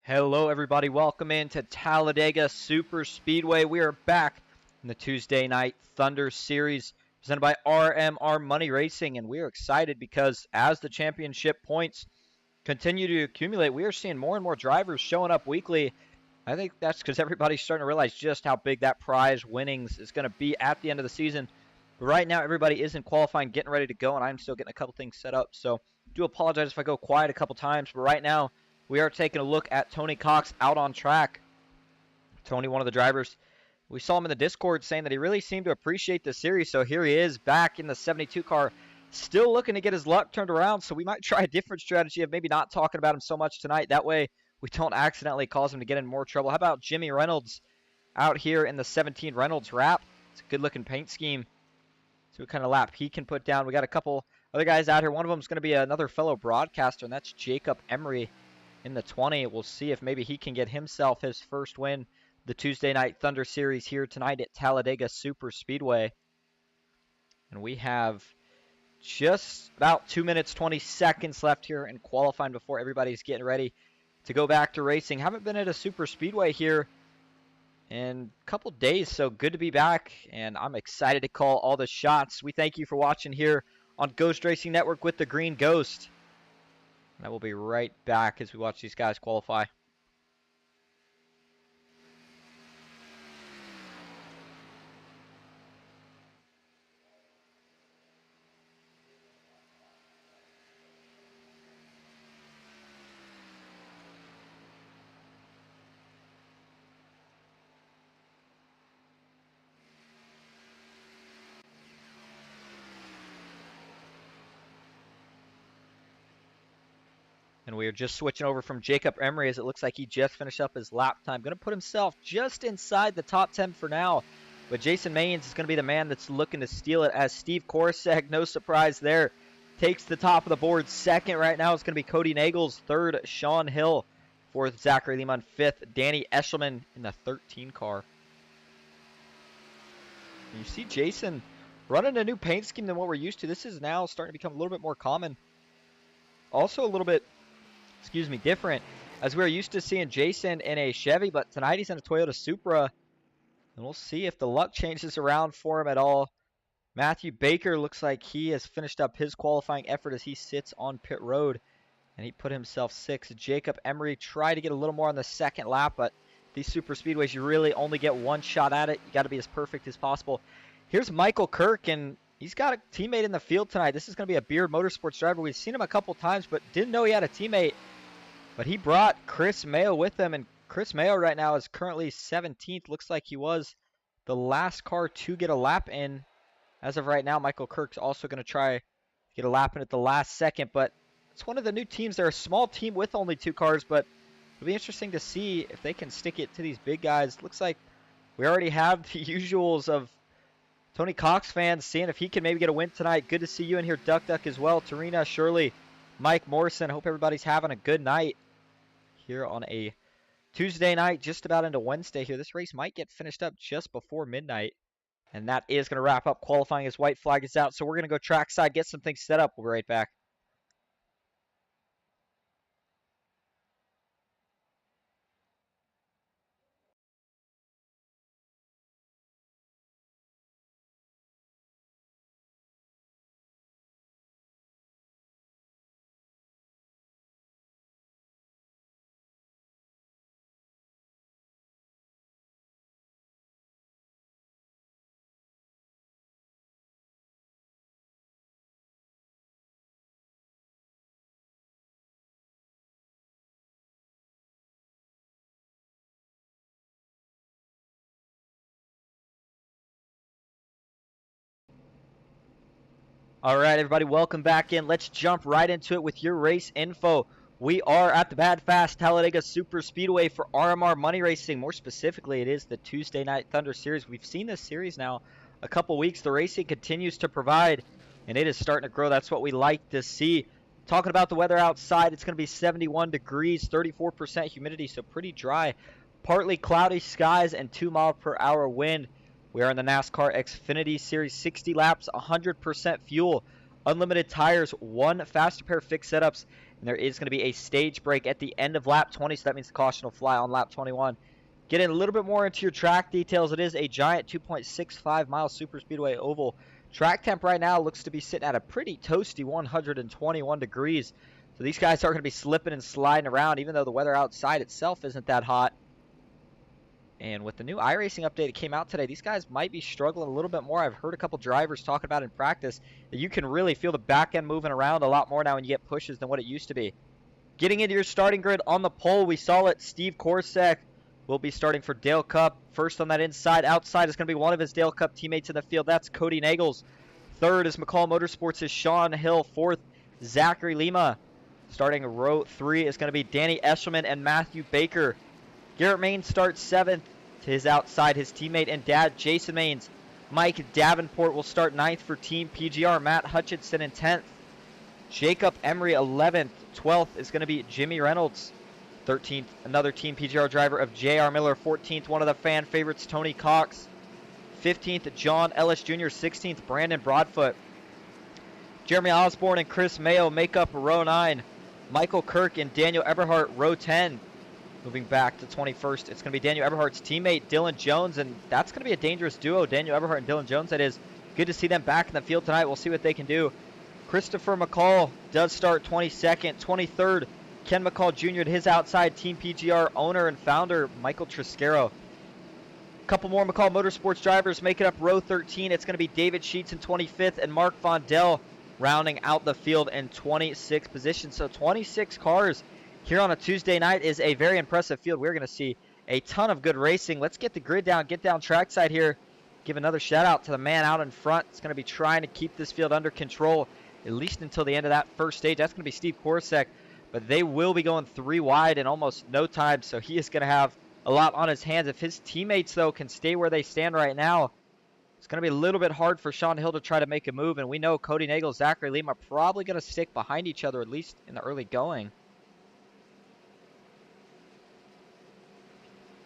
Hello, everybody. Welcome into Talladega Superspeedway. We are back in the Tuesday Night Thunder Series presented by RMR Money Racing, and we are excited because as the championship points continue to accumulate. We are seeing more and more drivers showing up weekly. I think that's because everybody's starting to realize just how big that prize winnings is going to be at the end of the season. But right now, everybody is in qualifying, getting ready to go, and I'm still getting a couple things set up. So do apologize if I go quiet a couple times. But right now, we are taking a look at Tony Cox out on track. Tony, one of the drivers, we saw him in the Discord saying that he really seemed to appreciate the series. So here he is back in the 72 car, still looking to get his luck turned around. So we might try a different strategy of maybe not talking about him so much tonight. That way we don't accidentally cause him to get in more trouble. How about Jimmy Reynolds out here in the 17 Reynolds wrap? It's a good-looking paint scheme. See what kind of lap he can put down. We got a couple other guys out here. One of them is going to be another fellow broadcaster, and that's Jacob Emery in the 20. We'll see if maybe he can get himself his first win the Tuesday Night Thunder Series here tonight at Talladega Superspeedway. And we have just about 2 minutes, 20 seconds left here in qualifying before everybody's getting ready to go back to racing. Haven't been at a super speedway here in a couple days, so good to be back, and I'm excited to call all the shots. We thank you for watching here on Ghost Racing Network with the Green Ghost. And I will be right back as we watch these guys qualify. And we are just switching over from Jacob Emery as it looks like he just finished up his lap time. Going to put himself just inside the top 10 for now. But Jason Maynes is going to be the man that's looking to steal it as Steve Korosek, no surprise there, takes the top of the board. Second right now is going to be Cody Nagels. Third, Sean Hill. Fourth, Zachary Lehman. Fifth, Danny Eshelman in the 13 car. And you see Jason running a new paint scheme than what we're used to. This is now starting to become a little bit more common. Also a little bit different, as we're used to seeing Jason in a Chevy, but tonight he's in a Toyota Supra, and we'll see if the luck changes around for him at all. Matthew Baker looks like he has finished up his qualifying effort as he sits on pit road, and he put himself sixth. Jacob Emery tried to get a little more on the second lap, but these super speedways, you really only get one shot at it. You got to be as perfect as possible. Here's Michael Kirk, and he's got a teammate in the field tonight. This is going to be a Beard Motorsports driver. We've seen him a couple times, but didn't know he had a teammate. But he brought Chris Mayo with him, and Chris Mayo right now is currently 17th. Looks like he was the last car to get a lap in. As of right now, Michael Kirk's also going to try to get a lap in at the last second. But it's one of the new teams. They're a small team with only two cars, but it'll be interesting to see if they can stick it to these big guys. Looks like we already have the usuals of Tony Cox fans seeing if he can maybe get a win tonight. Good to see you in here, Duck Duck, as well. Tarina, Shirley, Mike Morrison. Hope everybody's having a good night here on a Tuesday night, just about into Wednesday here. This race might get finished up just before midnight, and that is going to wrap up qualifying as white flag is out. So we're going to go trackside, get some things set up. We'll be right back. All right, everybody, welcome back in. Let's jump right into it with your race info. We are at the Bad Fast Talladega Superspeedway for RMR Money Racing. More specifically, it is the Tuesday Night Thunder Series. We've seen this series now a couple weeks. The racing continues to provide, and it is starting to grow. That's what we like to see. Talking about the weather outside, it's going to be 71 degrees, 34% humidity, so pretty dry. Partly cloudy skies and 2-mile-per-hour wind. We are in the NASCAR Xfinity Series, 60 laps, 100% fuel, unlimited tires, one fast repair fix setups, and there is going to be a stage break at the end of lap 20, so that means the caution will fly on lap 21. Getting a little bit more into your track details, it is a giant 2.65-mile superspeedway oval. Track temp right now looks to be sitting at a pretty toasty 121 degrees. So these guys are going to be slipping and sliding around, even though the weather outside itself isn't that hot. And with the new iRacing update that came out today, these guys might be struggling a little bit more. I've heard a couple drivers talking about in practice that you can really feel the back end moving around a lot more now when you get pushes than what it used to be. Getting into your starting grid on the pole, we saw it. Steve Korsak will be starting for Dale Cup. First on that inside. Outside is going to be one of his Dale Cup teammates in the field. That's Cody Nagels. Third is McCall Motorsports' Sean Hill. Fourth, Zachary Lima. Starting row 3 is going to be Danny Eshelman and Matthew Baker. Garrett Maines starts 7th. To his outside, his teammate and dad, Jason Maines. Mike Davenport will start 9th for Team PGR. Matt Hutchinson in 10th. Jacob Emery 11th. 12th is going to be Jimmy Reynolds. 13th, another Team PGR driver of J.R. Miller. 14th, one of the fan favorites, Tony Cox. 15th, John Ellis Jr. 16th, Brandon Broadfoot. Jeremy Osborne and Chris Mayo make up row 9. Michael Kirk and Daniel Eberhardt, row 10. Moving back to 21st, it's going to be Daniel Eberhardt's teammate, Dylan Jones, and that's going to be a dangerous duo, Daniel Eberhardt and Dylan Jones, that is. Good to see them back in the field tonight. We'll see what they can do. Christopher McCall does start 22nd. 23rd, Ken McCall Jr. to his outside, Team PGR owner and founder, Michael Triscaro. A couple more McCall Motorsports drivers making up row 13. It's going to be David Sheets in 25th and Mark Vondell rounding out the field in 26th position. So 26 cars here on a Tuesday night is a very impressive field. We're going to see a ton of good racing. Let's get the grid down, get down trackside here. Give another shout out to the man out in front. It's going to be trying to keep this field under control, at least until the end of that first stage. That's going to be Steve Korsak, but they will be going 3 wide in almost no time, so he is going to have a lot on his hands. If his teammates, though, can stay where they stand right now, it's going to be a little bit hard for Sean Hill to try to make a move, and we know Cody Nagel, Zachary Lima are probably going to stick behind each other, at least in the early going.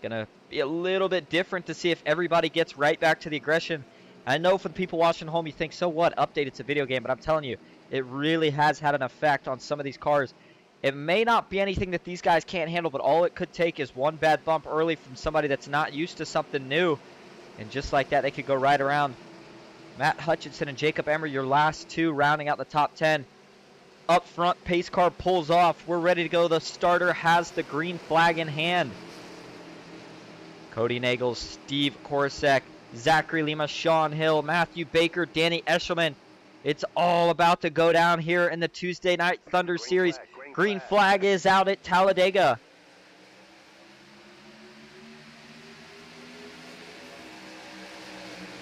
Gonna be a little bit different to see if everybody gets right back to the aggression. I know for the people watching home, you think, so what? Update, it's a video game. But I'm telling you, it really has had an effect on some of these cars. It may not be anything that these guys can't handle, but all it could take is one bad bump early from somebody that's not used to something new. And just like that, they could go right around. Matt Hutchinson and Jacob Emery, your last two, rounding out the top 10. Up front, pace car pulls off. We're ready to go. The starter has the green flag in hand. Cody Nagel, Steve Korsak, Zachary Lima, Sean Hill, Matthew Baker, Danny Eshelman. It's all about to go down here in the Tuesday Night Thunder Series. Green flag is out at Talladega.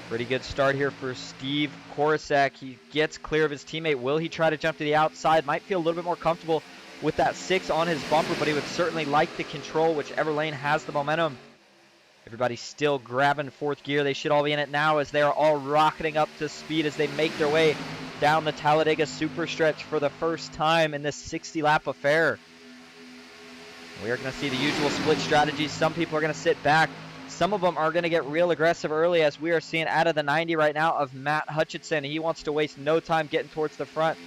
Pretty good start here for Steve Korsak. He gets clear of his teammate. Will he try to jump to the outside? Might feel a little bit more comfortable with that 6 on his bumper, but he would certainly like to control whichever lane has the momentum. Everybody's still grabbing 4th gear. They should all be in it now as they are all rocketing up to speed as they make their way down the Talladega Superstretch for the first time in this 60-lap affair. We are going to see the usual split strategies. Some people are going to sit back. Some of them are going to get real aggressive early, as we are seeing out of the 90 right now of Matt Hutchinson. He wants to waste no time getting towards the front.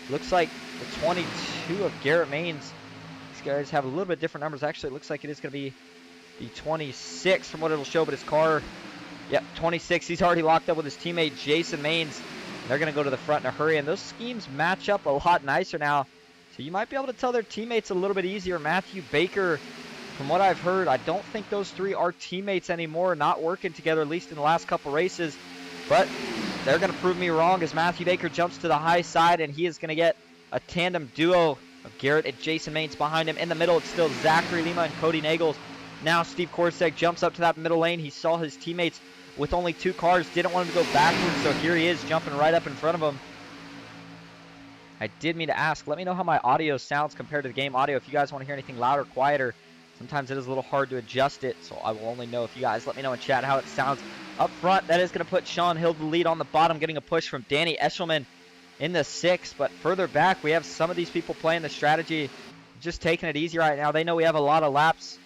Looks like the 22 of Garrett Maines. These guys have a little bit different numbers. Actually, it looks like it is going to be the 26 from what it'll show, but his car, yep, 26. He's already locked up with his teammate Jason Maines. They're going to go to the front in a hurry, and those schemes match up a lot nicer now. So you might be able to tell their teammates a little bit easier. Matthew Baker, from what I've heard, I don't think those three are teammates anymore, not working together, at least in the last couple races. But they're going to prove me wrong as Matthew Baker jumps to the high side, and he is going to get a tandem duo of Garrett and Jason Maines behind him. In the middle, it's still Zachary Lima and Cody Nagel. Now Steve Korsak jumps up to that middle lane. He saw his teammates with only 2 cars, didn't want him to go backwards, so here he is jumping right up in front of him. I did mean to ask, let me know how my audio sounds compared to the game audio. If you guys want to hear anything louder or quieter, sometimes it is a little hard to adjust it, so I will only know if you guys let me know in chat how it sounds. Up front, that is going to put Sean Hill the lead on the bottom, getting a push from Danny Eshelman in the 6th. But further back, we have some of these people playing the strategy, just taking it easy right now. They know we have a lot of laps.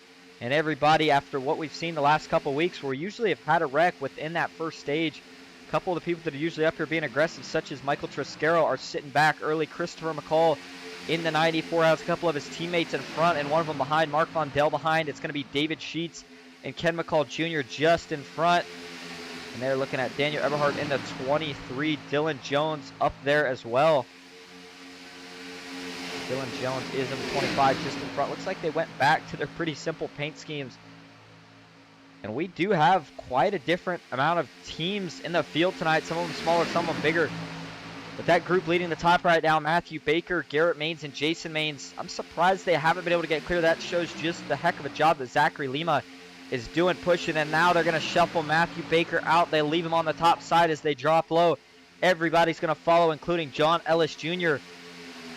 And everybody, after what we've seen the last couple weeks, we usually have had a wreck within that first stage. A couple of the people that are usually up here being aggressive, such as Michael Triscaro, are sitting back early. Christopher McCall in the 94 has a couple of his teammates in front and one of them behind. Mark Vondell behind. It's going to be David Sheets and Ken McCall Jr. just in front. And they're looking at Daniel Eberhardt in the 23. Dylan Jones up there as well. Dylan Jones is in the 25 just in front. Looks like they went back to their pretty simple paint schemes. And we do have quite a different amount of teams in the field tonight. Some of them smaller, some of them bigger. But that group leading the top right now, Matthew Baker, Garrett Maines, and Jason Maines. I'm surprised they haven't been able to get clear. That shows just the heck of a job that Zachary Lima is doing, pushing. And now they're going to shuffle Matthew Baker out. They leave him on the top side as they drop low. Everybody's going to follow, including John Ellis Jr.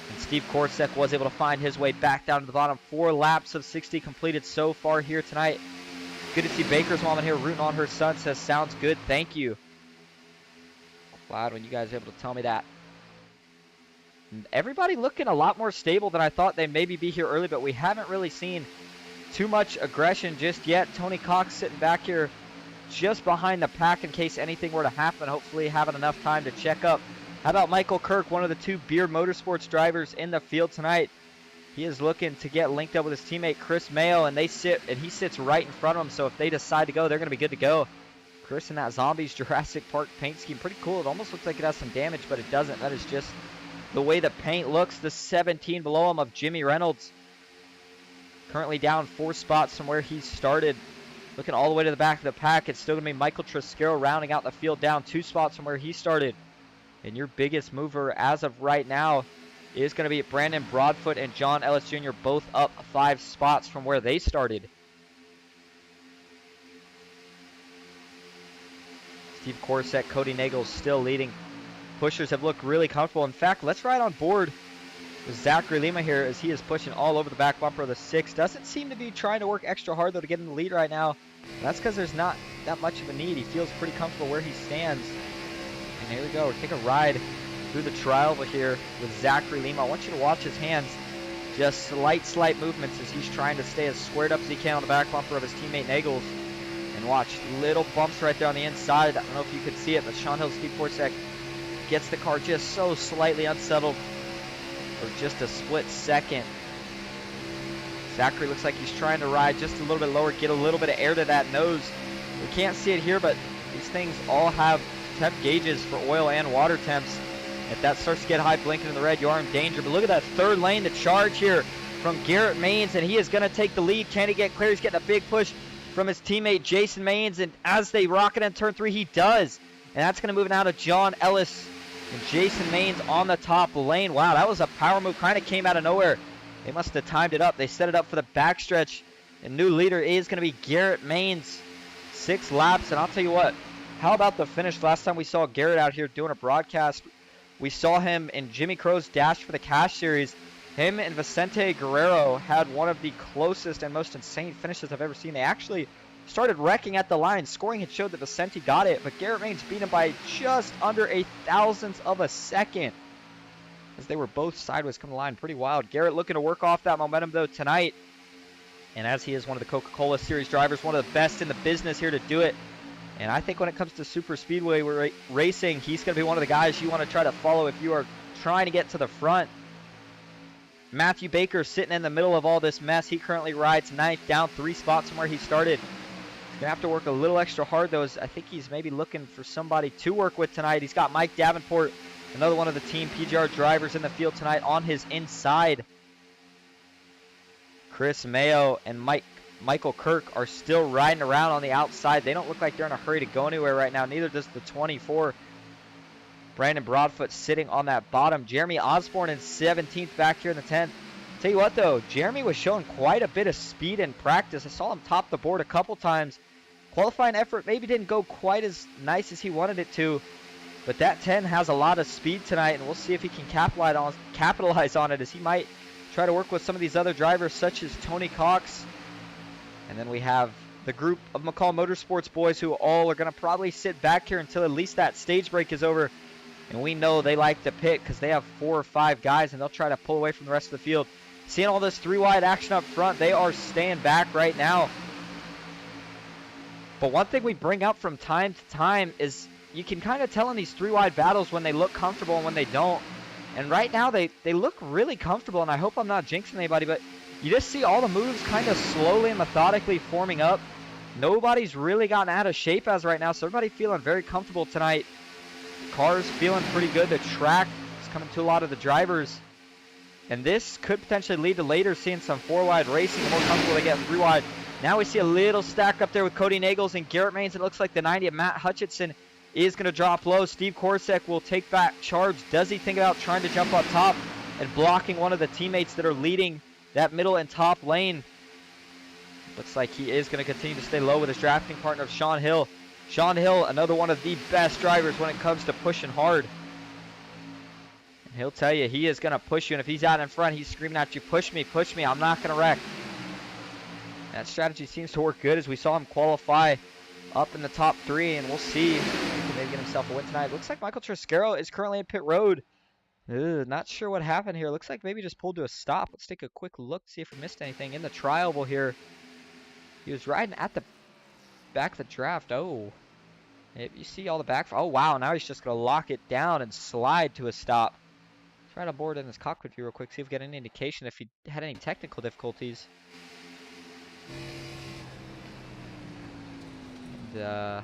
And Steve Korsek was able to find his way back down to the bottom. 4 laps of 60 completed so far here tonight. Good to see Baker's mom in here rooting on her son. Says, sounds good. Thank you. Glad when you guys are able to tell me that. And everybody looking a lot more stable than I thought they'd maybe be here early, but we haven't really seen too much aggression just yet. Tony Cox sitting back here just behind the pack in case anything were to happen. Hopefully having enough time to check up. How about Michael Kirk, one of the 2 Beard Motorsports drivers in the field tonight? He is looking to get linked up with his teammate Chris Mayo, and he sits right in front of him. So if they decide to go, they're going to be good to go. Chris in that Zombies Jurassic Park paint scheme, pretty cool. It almost looks like it has some damage, but it doesn't. That is just the way the paint looks. The 17 below him of Jimmy Reynolds, currently down 4 spots from where he started. Looking all the way to the back of the pack, it's still going to be Michael Triscaro rounding out the field, down 2 spots from where he started. And your biggest mover as of right now is going to be Brandon Broadfoot and John Ellis Jr., both up 5 spots from where they started. Steve Korsek, Cody Nagel still leading. Pushers have looked really comfortable. In fact, let's ride on board with Zachary Lima here as he is pushing all over the back bumper of the 6. Doesn't seem to be trying to work extra hard, though, to get in the lead right now. And that's because there's not that much of a need. He feels pretty comfortable where he stands. And here we go. We're taking a ride through the trial here with Zachary Lima. I want you to watch his hands. Just slight movements as he's trying to stay as squared up as he can on the back bumper of his teammate Nagels. And watch, little bumps right there on the inside. I don't know if you could see it, but Sean Hill, Steve Korsek gets the car just so slightly unsettled for just a split second. Zachary looks like he's trying to ride just a little bit lower, get a little bit of air to that nose. We can't see it here, but these things all have temp gauges for oil and water temps. If that starts to get high, blinking in the red, you are in danger. But look at that 3rd lane, the charge here from Garrett Maines, and he is going to take the lead. Can he get clear? He's getting a big push from his teammate Jason Maines, and as they rock it in turn 3, he does. And that's going to move it out of John Ellis and Jason Maines on the top lane. Wow, that was a power move, kind of came out of nowhere. They must have timed it up. They set it up for the backstretch. And new leader is going to be Garrett Maines. 6 laps, and I'll tell you what, how about the finish? Last time we saw Garrett out here doing a broadcast, we saw him in Jimmy Crow's Dash for the Cash Series. Him and Vicente Guerrero had one of the closest and most insane finishes I've ever seen. They actually started wrecking at the line. Scoring had showed that Vicente got it, but Garrett Maines beat him by just under a thousandth of a second as they were both sideways coming to the line. Pretty wild. Garrett looking to work off that momentum, though, tonight. And as he is one of the Coca-Cola Series drivers, one of the best in the business here to do it. And I think when it comes to super speedway racing, he's going to be one of the guys you want to try to follow if you are trying to get to the front. Matthew Baker sitting in the middle of all this mess. He currently rides 9th, down 3 spots from where he started. He's going to have to work a little extra hard, though, as I think he's maybe looking for somebody to work with tonight. He's got Mike Davenport, another one of the Team PGR drivers in the field tonight, on his inside. Chris Mayo and Michael Kirk are still riding around on the outside. They don't look like they're in a hurry to go anywhere right now. Neither does the 24. Brandon Broadfoot sitting on that bottom. Jeremy Osborne in 17th back here in the 10th. Tell you what, though, Jeremy was showing quite a bit of speed in practice. I saw him top the board a couple times. Qualifying effort maybe didn't go quite as nice as he wanted it to, but that 10 has a lot of speed tonight, and we'll see if he can capitalize on it, as he might try to work with some of these other drivers, such as Tony Cox. And then we have the group of McCall Motorsports boys who all are going to probably sit back here until at least that stage break is over. And we know they like to pit because they have 4 or 5 guys, and they'll try to pull away from the rest of the field. Seeing all this 3-wide action up front, they are staying back right now. But one thing we bring up from time to time is you can kind of tell in these 3-wide battles when they look comfortable and when they don't. And right now they look really comfortable, and I hope I'm not jinxing anybody, but you just see all the moves kind of slowly and methodically forming up. Nobody's really gotten out of shape as right now, so everybody feeling very comfortable tonight. Cars feeling pretty good. The track is coming to a lot of the drivers. And this could potentially lead to later seeing some 4-wide racing. The more comfortable they get 3-wide. Now we see a little stack up there with Cody Nagels and Garrett Maines. It looks like the 90 of Matt Hutchinson is going to drop low. Steve Korsak will take back charge. Does he think about trying to jump up top and blocking one of the teammates that are leading that middle and top lane? Looks like he is going to continue to stay low with his drafting partner, Sean Hill. Sean Hill, another one of the best drivers when it comes to pushing hard. And he'll tell you he is going to push you, and if he's out in front, he's screaming at you, push me, I'm not going to wreck. That strategy seems to work good as we saw him qualify up in the top 3, and we'll see if he can maybe get himself a win tonight. Looks like Michael Triscaro is currently in pit road. Not sure what happened here. Looks like maybe just pulled to a stop. Let's take a quick look, see if we missed anything. In the trial here, he was riding at the back of the draft. Oh, you see all the back. Oh, wow. Now he's just going to lock it down and slide to a stop. Let's ride on board in this cockpit view real quick, see if we get any indication if he had any technical difficulties. And,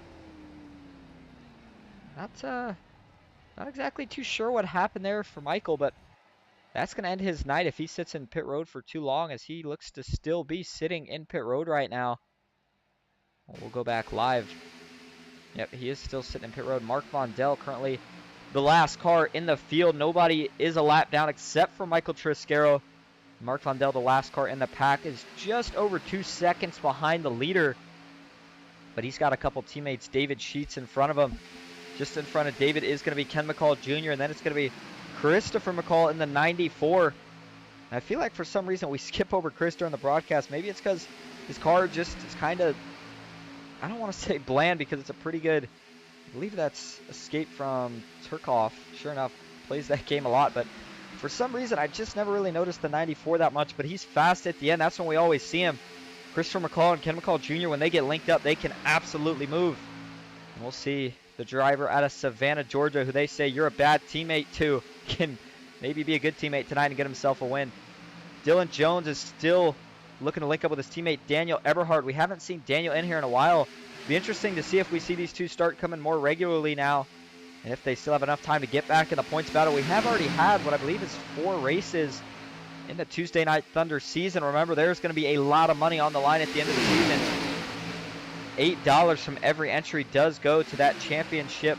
not exactly too sure what happened there for Michael, but that's going to end his night if he sits in pit road for too long, as he looks to still be sitting in pit road right now. We'll go back live. Yep, he is still sitting in pit road. Mark Vondell currently the last car in the field. Nobody is a lap down except for Michael Triscaro. Mark Vondell, the last car in the pack, is just over 2 seconds behind the leader. But he's got a couple teammates, David Sheets, in front of him. Just in front of David is going to be Ken McCall Jr., and then it's going to be Christopher McCall in the 94. And I feel like for some reason we skip over Chris during the broadcast. Maybe it's because his car just is kind of, I don't want to say bland because it's a pretty good, I believe that's Escape from Tarkov. Sure enough, plays that game a lot, but for some reason I just never really noticed the 94 that much, but he's fast at the end. That's when we always see him. Christopher McCall and Ken McCall Jr., when they get linked up, they can absolutely move. And we'll see the driver out of Savannah, Georgia, who they say you're a bad teammate to, can maybe be a good teammate tonight and get himself a win. Dylan Jones is still looking to link up with his teammate Daniel Eberhard. We haven't seen Daniel in here in a while. Be interesting to see if we see these two start coming more regularly now, and if they still have enough time to get back in the points battle. We have already had what I believe is 4 races in the Tuesday Night Thunder season. Remember, there's going to be a lot of money on the line at the end of the season. $8 from every entry does go to that championship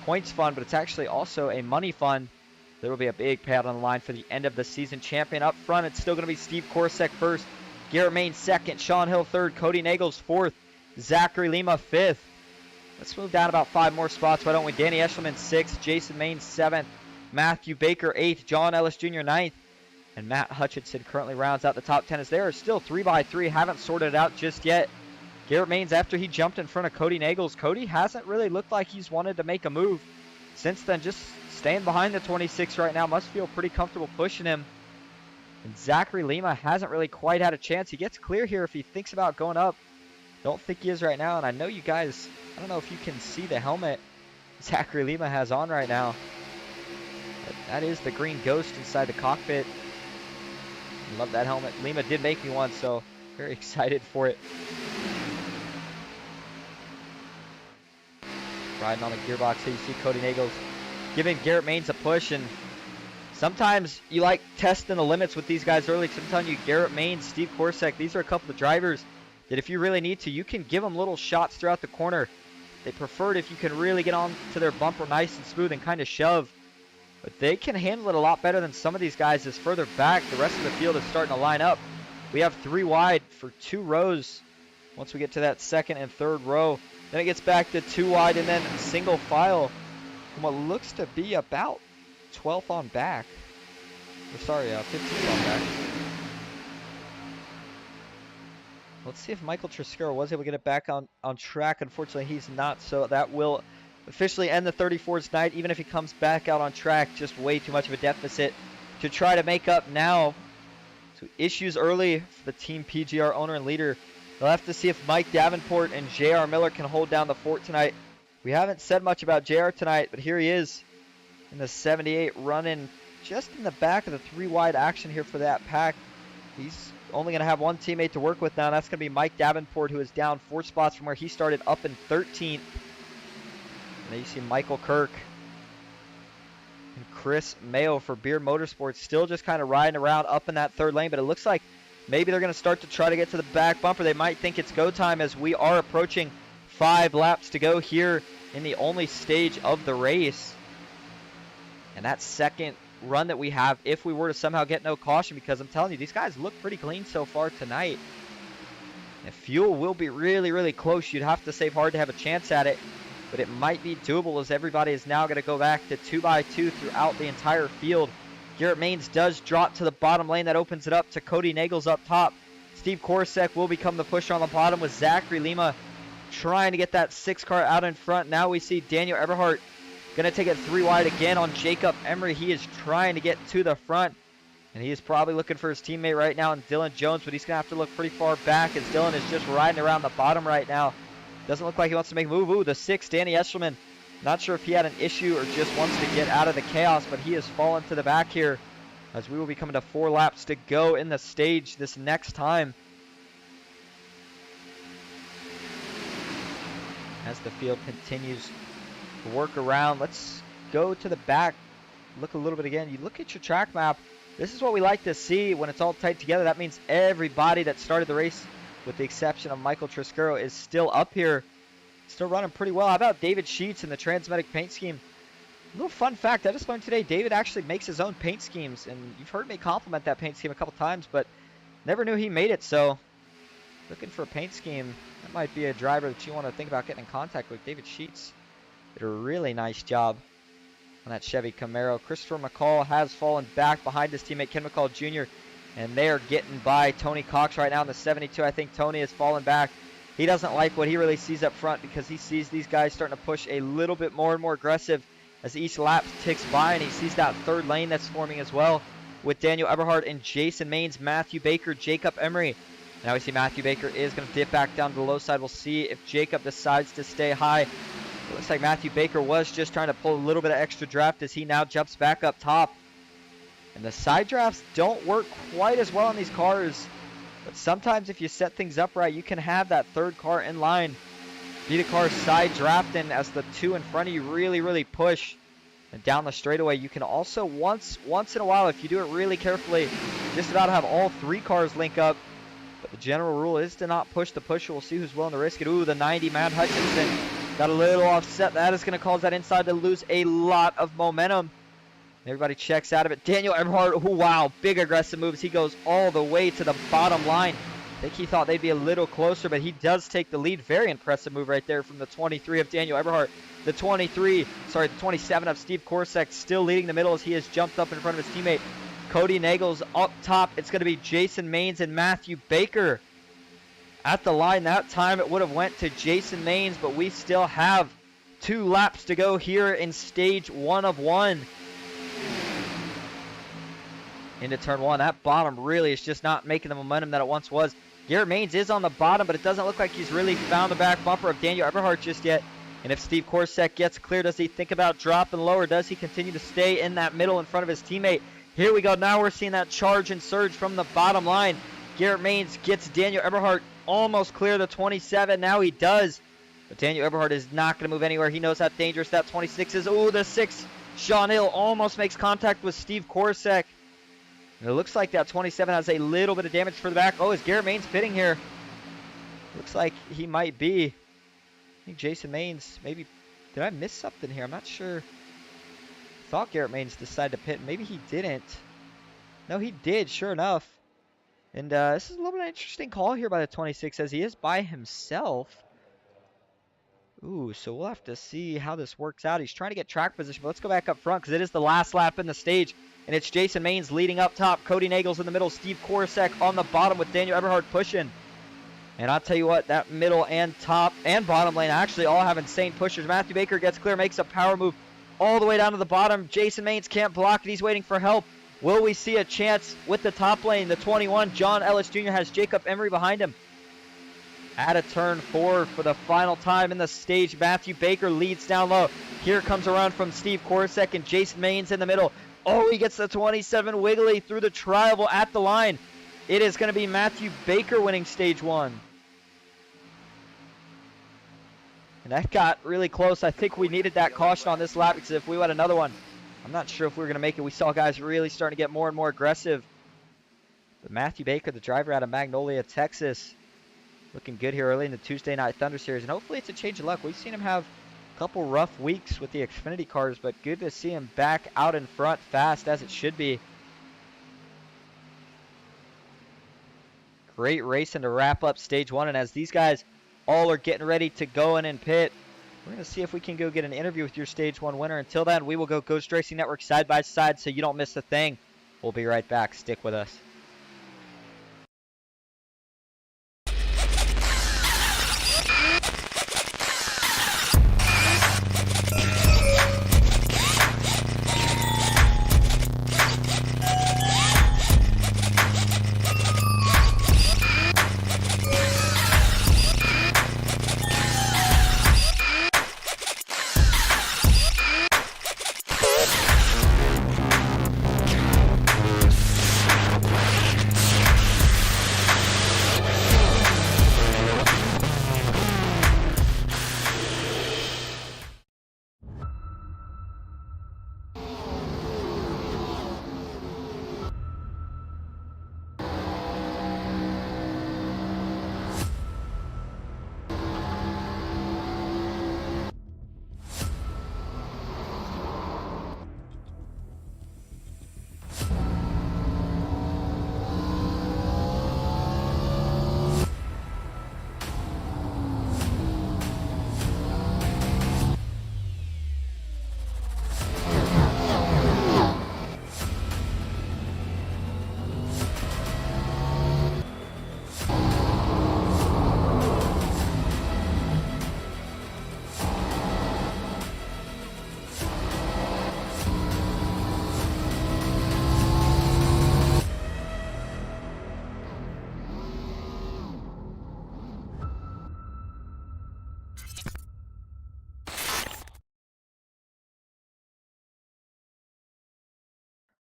points fund, but it's actually also a money fund. There will be a big payout on the line for the end of the season champion. Up front, it's still going to be Steve Korsak first, Garrett Maines second, Sean Hill third, Cody Nagels fourth, Zachary Lima fifth. Let's move down about 5 more spots, why don't we? Danny Eshelman sixth, Jason Maines seventh, Matthew Baker eighth, John Ellis Jr. ninth, and Matt Hutchinson currently rounds out the top 10 as they are still 3x3, haven't sorted it out just yet. Garrett Maines, after he jumped in front of Cody Nagels, Cody hasn't really looked like he's wanted to make a move since then. Just staying behind the 26 right now, must feel pretty comfortable pushing him. And Zachary Lima hasn't really quite had a chance. He gets clear here if he thinks about going up. Don't think he is right now, and I know you guys, I don't know if you can see the helmet Zachary Lima has on right now. But that is the green ghost inside the cockpit. Love that helmet. Lima did make me one, so very excited for it. Riding on the gearbox here, you see Cody Nagels giving Garrett Maines a push, and sometimes you like testing the limits with these guys early. Sometimes you, Garrett Maines, Steve Korsak, these are a couple of drivers that if you really need to, you can give them little shots throughout the corner. They prefer it if you can really get on to their bumper nice and smooth and kind of shove. But they can handle it a lot better than some of these guys as further back the rest of the field is starting to line up. We have 3 wide for 2 rows once we get to that second and third row. Then it gets back to 2 wide and then single file from what looks to be about 12th on back. Or sorry, 15th on back. Let's see if Michael Triscaro was able to get it back on track. Unfortunately, he's not, so that will officially end the 34's night. Even if he comes back out on track, just way too much of a deficit to try to make up now. So issues early for the Team PGR owner and leader. They'll have to see if Mike Davenport and JR Miller can hold down the fort tonight. We haven't said much about JR tonight, but here he is in the 78 running just in the back of the 3 wide action here for that pack. He's only going to have one teammate to work with now, and that's going to be Mike Davenport, who is down 4 spots from where he started, up in 13th. And then you see Michael Kirk And Chris Mayo for Beard Motorsports still just kind of riding around up in that third lane, but it looks like maybe they're going to start to try to get to the back bumper. They might think it's go time as we are approaching 5 laps to go here in the only stage of the race. And that second run that we have, if we were to somehow get no caution, because I'm telling you, these guys look pretty clean so far tonight. And fuel will be really, really close. You'd have to save hard to have a chance at it, but it might be doable as everybody is now going to go back to 2x2 throughout the entire field. Garrett Maines does drop to the bottom lane. That opens it up to Cody Nagels up top. Steve Korsek will become the pusher on the bottom with Zachary Lima trying to get that 6 car out in front. Now we see Daniel Eberhardt going to take it 3 wide again on Jacob Emery. He is trying to get to the front, and he is probably looking for his teammate right now in Dylan Jones, but he's going to have to look pretty far back as Dylan is just riding around the bottom right now. Doesn't look like he wants to make a move. Ooh, the 6, Danny Eshelman. Not sure if he had an issue or just wants to get out of the chaos, but he has fallen to the back here as we will be coming to 4 laps to go in the stage this next time. As the field continues to work around, let's go to the back, look a little bit again. You look at your track map. This is what we like to see when it's all tight together. That means everybody that started the race, with the exception of Michael Triscaro, is still up here, still running pretty well. How about David Sheets in the Transmetic paint scheme? A little fun fact I just learned today, David actually makes his own paint schemes, and you've heard me compliment that paint scheme a couple times, but never knew he made it. So looking for a paint scheme, that might be a driver that you want to think about getting in contact with. David Sheets did a really nice job on that Chevy Camaro. Christopher McCall has fallen back behind his teammate Ken McCall Jr., and they are getting by Tony Cox right now in the 72. I think Tony has fallen back. He doesn't like what he really sees up front because he sees these guys starting to push a little bit more and more aggressive as each lap ticks by, and he sees that third lane that's forming as well with Daniel Eberhardt and Jason Maines, Matthew Baker, Jacob Emery. Now we see Matthew Baker is going to dip back down to the low side. We'll see if Jacob decides to stay high. It looks like Matthew Baker was just trying to pull a little bit of extra draft as he now jumps back up top. And the side drafts don't work quite as well on these cars, but sometimes if you set things up right, you can have that third car in line be the car side drafting as the 2 in front of you really, really push. And down the straightaway, you can also once in a while, if you do it really carefully, just about have all 3 cars link up. But the general rule is to not push the pusher. We'll see who's willing to risk it. Ooh, the 90, Matt Hutchinson got a little offset. That is going to cause that inside to lose a lot of momentum. Everybody checks out of it. Daniel Eberhardt, oh wow, big aggressive moves. He goes all the way to the bottom line. I think he thought they'd be a little closer, but he does take the lead. Very impressive move right there from the 23 of Daniel Eberhardt. The 27 of Steve Korsek still leading the middle as he has jumped up in front of his teammate Cody Nagels. Up top, it's going to be Jason Maines and Matthew Baker at the line. That time it would have went to Jason Maines, but we still have 2 laps to go here in stage 1 of 1. Into turn 1. That bottom really is just not making the momentum that it once was. Garrett Maines is on the bottom, but it doesn't look like he's really found the back bumper of Daniel Eberhardt just yet. And if Steve Korsek gets clear, does he think about dropping lower? Does he continue to stay in that middle in front of his teammate? Here we go. Now we're seeing that charge and surge from the bottom line. Garrett Maines gets Daniel Eberhardt almost clear the 27. Now he does. But Daniel Eberhardt is not going to move anywhere. He knows how dangerous that 26 is. Ooh, the 6. Sean Hill almost makes contact with Steve Korsek. And it looks like that 27 has a little bit of damage for the back. Oh, is Garrett Maines pitting here? Looks like he might be. I think Jason Maines, maybe. Did I miss something here? I'm not sure. I thought Garrett Maines decided to pit. Maybe he didn't. No, he did, sure enough. And this is a little bit of an interesting call here by the 26 as he is by himself. Ooh, so we'll have to see how this works out. He's trying to get track position, but let's go back up front because it is the last lap in the stage. And it's Jason Maines leading up top. Cody Nagels in the middle. Steve Korsek on the bottom with Daniel Eberhardt pushing. And I'll tell you what, that middle and top and bottom lane actually all have insane pushers. Matthew Baker gets clear, makes a power move all the way down to the bottom. Jason Maines can't block it. He's waiting for help. Will we see a chance with the top lane? The 21, John Ellis Jr. has Jacob Emery behind him. At a turn 4 for the final time in the stage, Matthew Baker leads down low. Here comes a run from Steve Korsek and Jason Maines in the middle. Oh, he gets the 27 wiggly through the tri-oval at the line. It is going to be Matthew Baker winning stage 1. And that got really close. I think we needed that caution on this lap because if we had another one, I'm not sure if we were going to make it. We saw guys really starting to get more and more aggressive. But Matthew Baker, the driver out of Magnolia, Texas, looking good here early in the Tuesday Night Thunder Series. And hopefully it's a change of luck. We've seen him have a couple rough weeks with the Xfinity cars, but good to see him back out in front fast as it should be. Great racing to wrap up stage one. And as these guys all are getting ready to go in and pit, we're going to see if we can go get an interview with your stage one winner. Until then, we will go Ghost Racing Network side by side so you don't miss a thing. We'll be right back. Stick with us.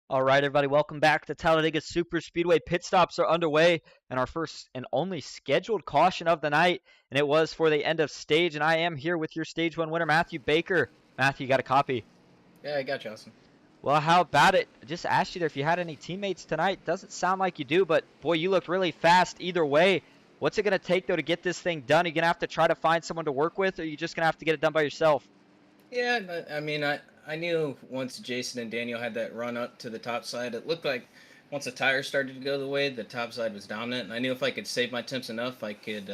All right, everybody, welcome back to Talladega Superspeedway. Pit stops are underway, and our first and only scheduled caution of the night, and it was for the end of stage, and I am here with your stage one winner, Matthew Baker. Matthew, you got a copy? Yeah, I got you, Austin. Well, how about it? I just asked you there if you had any teammates tonight. Doesn't sound like you do, but boy, you looked really fast either way. What's it going to take, though, to get this thing done? Are you going to have to try to find someone to work with, or are you just going to have to get it done by yourself? Yeah, I mean, I knew once Jason and Daniel had that run up to the top side, it looked like once the tires started to go the way, the top side was dominant. And I knew if I could save my temps enough, I could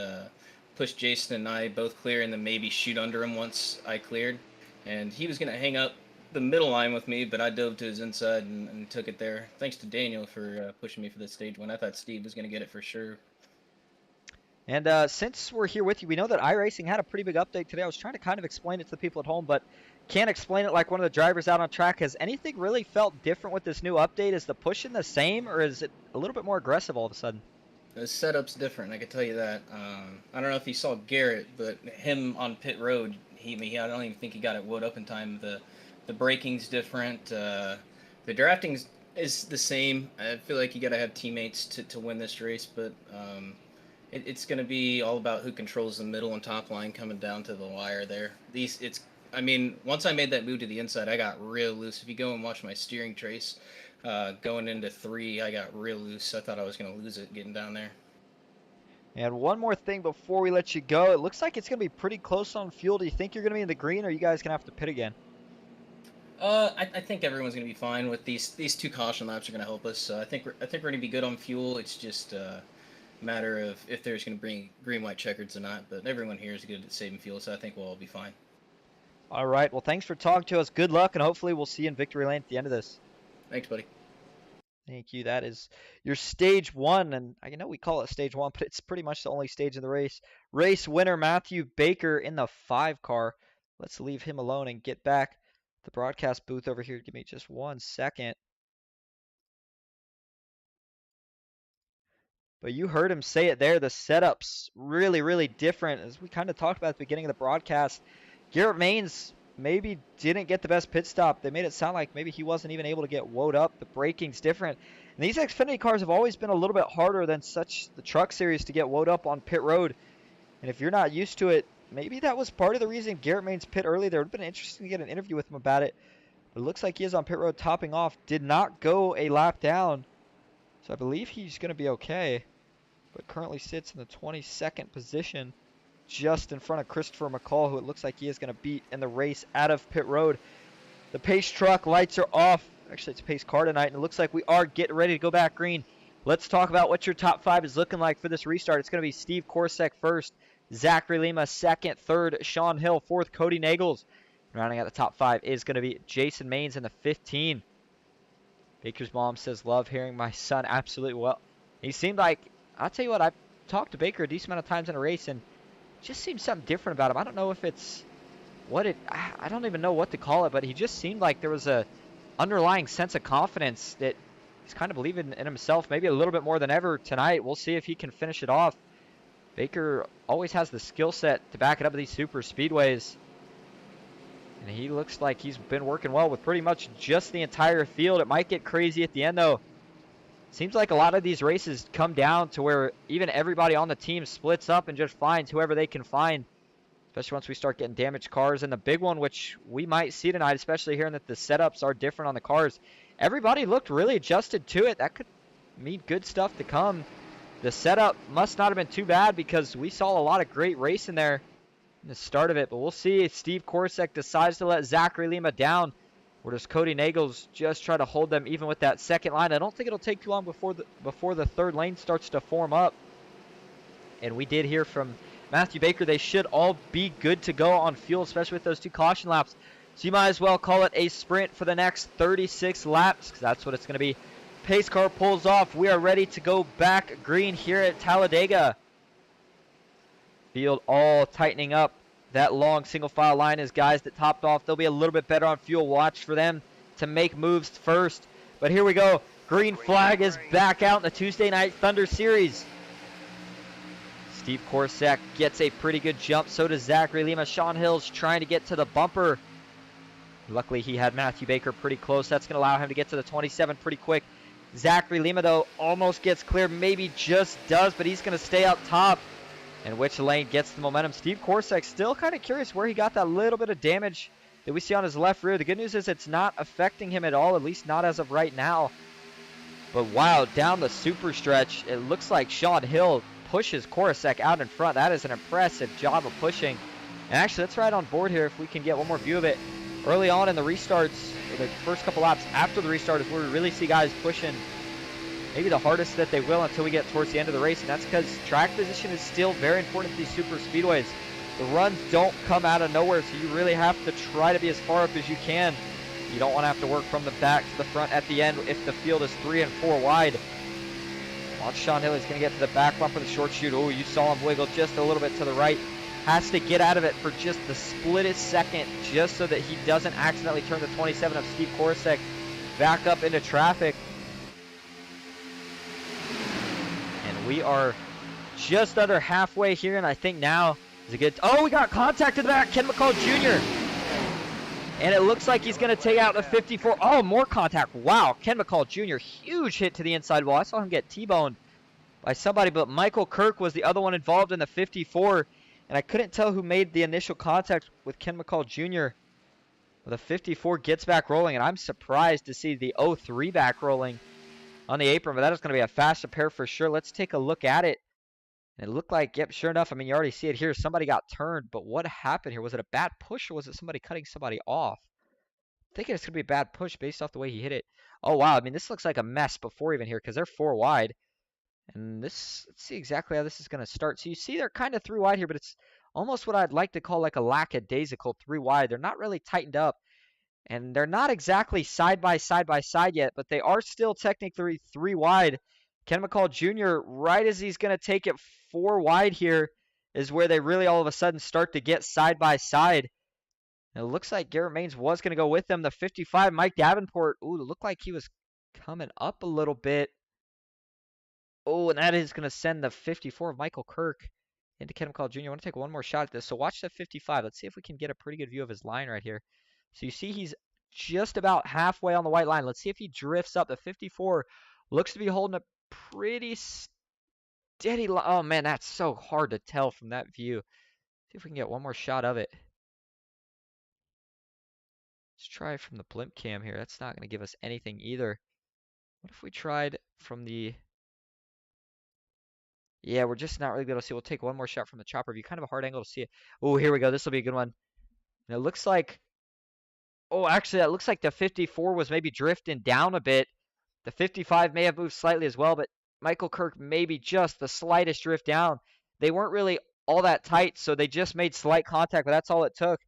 push Jason and I both clear and then maybe shoot under him once I cleared. And he was going to hang up the middle line with me, but I dove to his inside and took it there. Thanks to Daniel for pushing me for this stage one. I thought Steve was going to get it for sure. And since we're here with you, we know that iRacing had a pretty big update today. I was trying to kind of explain it to the people at home, but can't explain it like one of the drivers out on track. Has anything really felt different with this new update? Is the pushing the same, or is it a little bit more aggressive all of a sudden? The setup's different, I can tell you that. I don't know if you saw Garrett, but him on pit road, I don't even think he got it wood up in time. The braking's different. The drafting is the same. I feel like you got to have teammates to win this race, but it's going to be all about who controls the middle and top line coming down to the wire there. Once I made that move to the inside, I got real loose. If you go and watch my steering trace, going into 3, I got real loose. I thought I was going to lose it getting down there. And one more thing before we let you go. It looks like it's going to be pretty close on fuel. Do you think you're going to be in the green, or are you guys going to have to pit again? I think everyone's going to be fine with these 2 caution laps are going to help us. I think we're going to be good on fuel. It's just matter of if there's going to bring green, white checkers or not. But everyone here is good at saving fuel, so I think we'll all be fine. All right. Well, thanks for talking to us. Good luck, and hopefully we'll see you in victory lane at the end of this. Thanks, buddy. Thank you. That is your stage one, and I know we call it stage one, but it's pretty much the only stage in the race. Race winner Matthew Baker in the 5 car. Let's leave him alone and get back to the broadcast booth over here. Give me just 1 second. But you heard him say it there. The setup's really, really different. As we kind of talked about at the beginning of the broadcast, Garrett Maines maybe didn't get the best pit stop. They made it sound like maybe he wasn't even able to get woed up. The braking's different. And these Xfinity cars have always been a little bit harder than the truck series to get woed up on pit road. And if you're not used to it, maybe that was part of the reason Garrett Maines pit early. There would have been interesting to get an interview with him about it. But it looks like he is on pit road topping off. Did not go a lap down. So I believe he's going to be okay. But currently sits in the 22nd position, just in front of Christopher McCall, who it looks like he is going to beat in the race out of pit road. The pace truck lights are off. Actually, it's a pace car tonight, and it looks like we are getting ready to go back green. Let's talk about what your top 5 is looking like for this restart. It's going to be Steve Korsak first, Zachary Lima second, third Sean Hill, fourth Cody Nagels. Rounding out the top 5 is going to be Jason Maines in the 15. Baker's mom says, love hearing my son absolutely well. He seemed like, I'll tell you what, I've talked to Baker a decent amount of times in a race, and just seems something different about him. I don't know if it's I don't even know what to call it, but he just seemed like there was a underlying sense of confidence that he's kind of believing in himself, maybe a little bit more than ever tonight. We'll see if he can finish it off. Baker always has the skill set to back it up at these super speedways. And he looks like he's been working well with pretty much just the entire field. It might get crazy at the end, though. Seems like a lot of these races come down to where even everybody on the team splits up and just finds whoever they can find, especially once we start getting damaged cars. And the big one, which we might see tonight, especially hearing that the setups are different on the cars, everybody looked really adjusted to it. That could mean good stuff to come. The setup must not have been too bad because we saw a lot of great racing there in the start of it. But we'll see if Steve Korsak decides to let Zachary Lima down, or does Cody Nagels just try to hold them even with that second line. I don't think it'll take too long before the third lane starts to form up. And we did hear from Matthew Baker, they should all be good to go on fuel, especially with those 2 caution laps. So you might as well call it a sprint for the next 36 laps, because that's what it's going to be. Pace car pulls off. We are ready to go back green here at Talladega. Field all tightening up. That long single file line is guys that topped off. They'll be a little bit better on fuel. Watch for them to make moves first. But here we go. Green flag is back out in the Tuesday Night Thunder Series. Steve Korsak gets a pretty good jump. So does Zachary Lima. Sean Hill's trying to get to the bumper. Luckily, he had Matthew Baker pretty close. That's going to allow him to get to the 27 pretty quick. Zachary Lima, though, almost gets clear. Maybe just does, but he's going to stay up top. And which lane gets the momentum? Steve Korsak still kind of curious where he got that little bit of damage that we see on his left rear. The good news is it's not affecting him at all, at least not as of right now. But wow, down the super stretch, it looks like Sean Hill pushes Korsak out in front. That is an impressive job of pushing. And actually, let's ride on board here if we can get one more view of it. Early on in the restarts, or the first couple laps after the restart, is where we really see guys pushing maybe the hardest that they will until we get towards the end of the race. And that's because track position is still very important to these super speedways. The runs don't come out of nowhere, so you really have to try to be as far up as you can. You don't want to have to work from the back to the front at the end if the field is 3 and 4 wide. Watch Sean Hill. He's going to get to the back bumper, the short chute. Oh, you saw him wiggle just a little bit to the right. Has to get out of it for just the splittest second, just so that he doesn't accidentally turn the 27 of Steve Korsak back up into traffic. And we are just under halfway here, and I think now is a good... Oh, we got contact in the back. Ken McCall Jr. And it looks like he's going to take out the 54. Oh, more contact. Wow, Ken McCall Jr. Huge hit to the inside wall. I saw him get T-boned by somebody, but Michael Kirk was the other one involved in the 54. And I couldn't tell who made the initial contact with Ken McCall Jr. Well, the 54 gets back rolling, and I'm surprised to see the 03 back rolling on the apron, but that is going to be a fast repair for sure. Let's take a look at it. And it looked like, yep, sure enough, I mean, you already see it here. Somebody got turned, but what happened here? Was it a bad push, or was it somebody cutting somebody off? I'm thinking it's going to be a bad push based off the way he hit it. Oh, wow. I mean, this looks like a mess before even here because they're 4 wide. And this, let's see exactly how this is going to start. So you see they're kind of 3 wide here, but it's almost what I'd like to call like a lackadaisical 3 wide. They're not really tightened up. And they're not exactly side by side yet, but they are still technically 3 wide. Ken McCall Jr., right as he's going to take it 4 wide here, is where they really all of a sudden start to get side by side. And it looks like Garrett Maines was going to go with them. The 55, Mike Davenport, ooh, it looked like he was coming up a little bit. Oh, and that is going to send the 54 of Michael Kirk into Ken McCall Jr. I want to take one more shot at this. So watch the 55. Let's see if we can get a pretty good view of his line right here. So you see he's just about halfway on the white line. Let's see if he drifts up. The 54 looks to be holding a pretty steady line. Oh, man, that's so hard to tell from that view. See if we can get one more shot of it. Let's try from the blimp cam here. That's not going to give us anything either. What if we tried from the... Yeah, we're just not really going to see. We'll take one more shot from the chopper view. Kind of a hard angle to see it. Oh, here we go. This will be a good one. And it looks like... Oh, actually, that looks like the 54 was maybe drifting down a bit. The 55 may have moved slightly as well, but Michael Kirk maybe just the slightest drift down. They weren't really all that tight, so they just made slight contact, but that's all it took.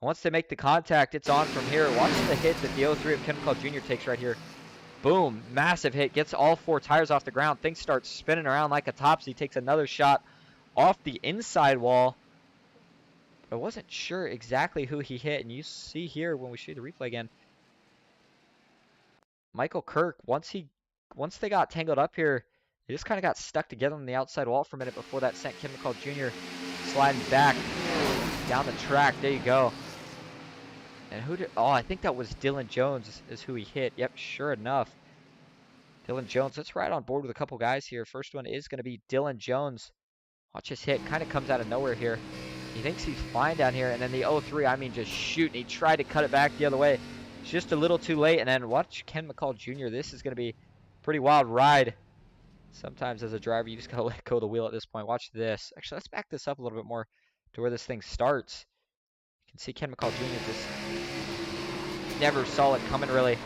Once they make the contact, it's on from here. Watch the hit that the 03 of Ken McCall Jr. takes right here. Boom, massive hit, gets all 4 tires off the ground. Things start spinning around like a topsy. Takes another shot off the inside wall. I wasn't sure exactly who he hit, and you see here when we show you the replay again, Michael Kirk, once they got tangled up here, they just kind of got stuck together on the outside wall for a minute before that sent Ken McCall Jr. sliding back down the track. There you go. And who did... Oh, I think that was Dylan Jones is who he hit. Yep, sure enough. Dylan Jones. Let's ride on board with a couple guys here. First one is going to be Dylan Jones. Watch his hit. Kind of comes out of nowhere here. He thinks he's fine down here. And then the 03, I mean, just shooting. He tried to cut it back the other way. It's just a little too late. And then watch Ken McCall Jr. This is going to be a pretty wild ride. Sometimes as a driver, you just got to let go of the wheel at this point. Watch this. Actually, let's back this up a little bit more to where this thing starts. You can see Ken McCall Jr. just never saw it coming, really.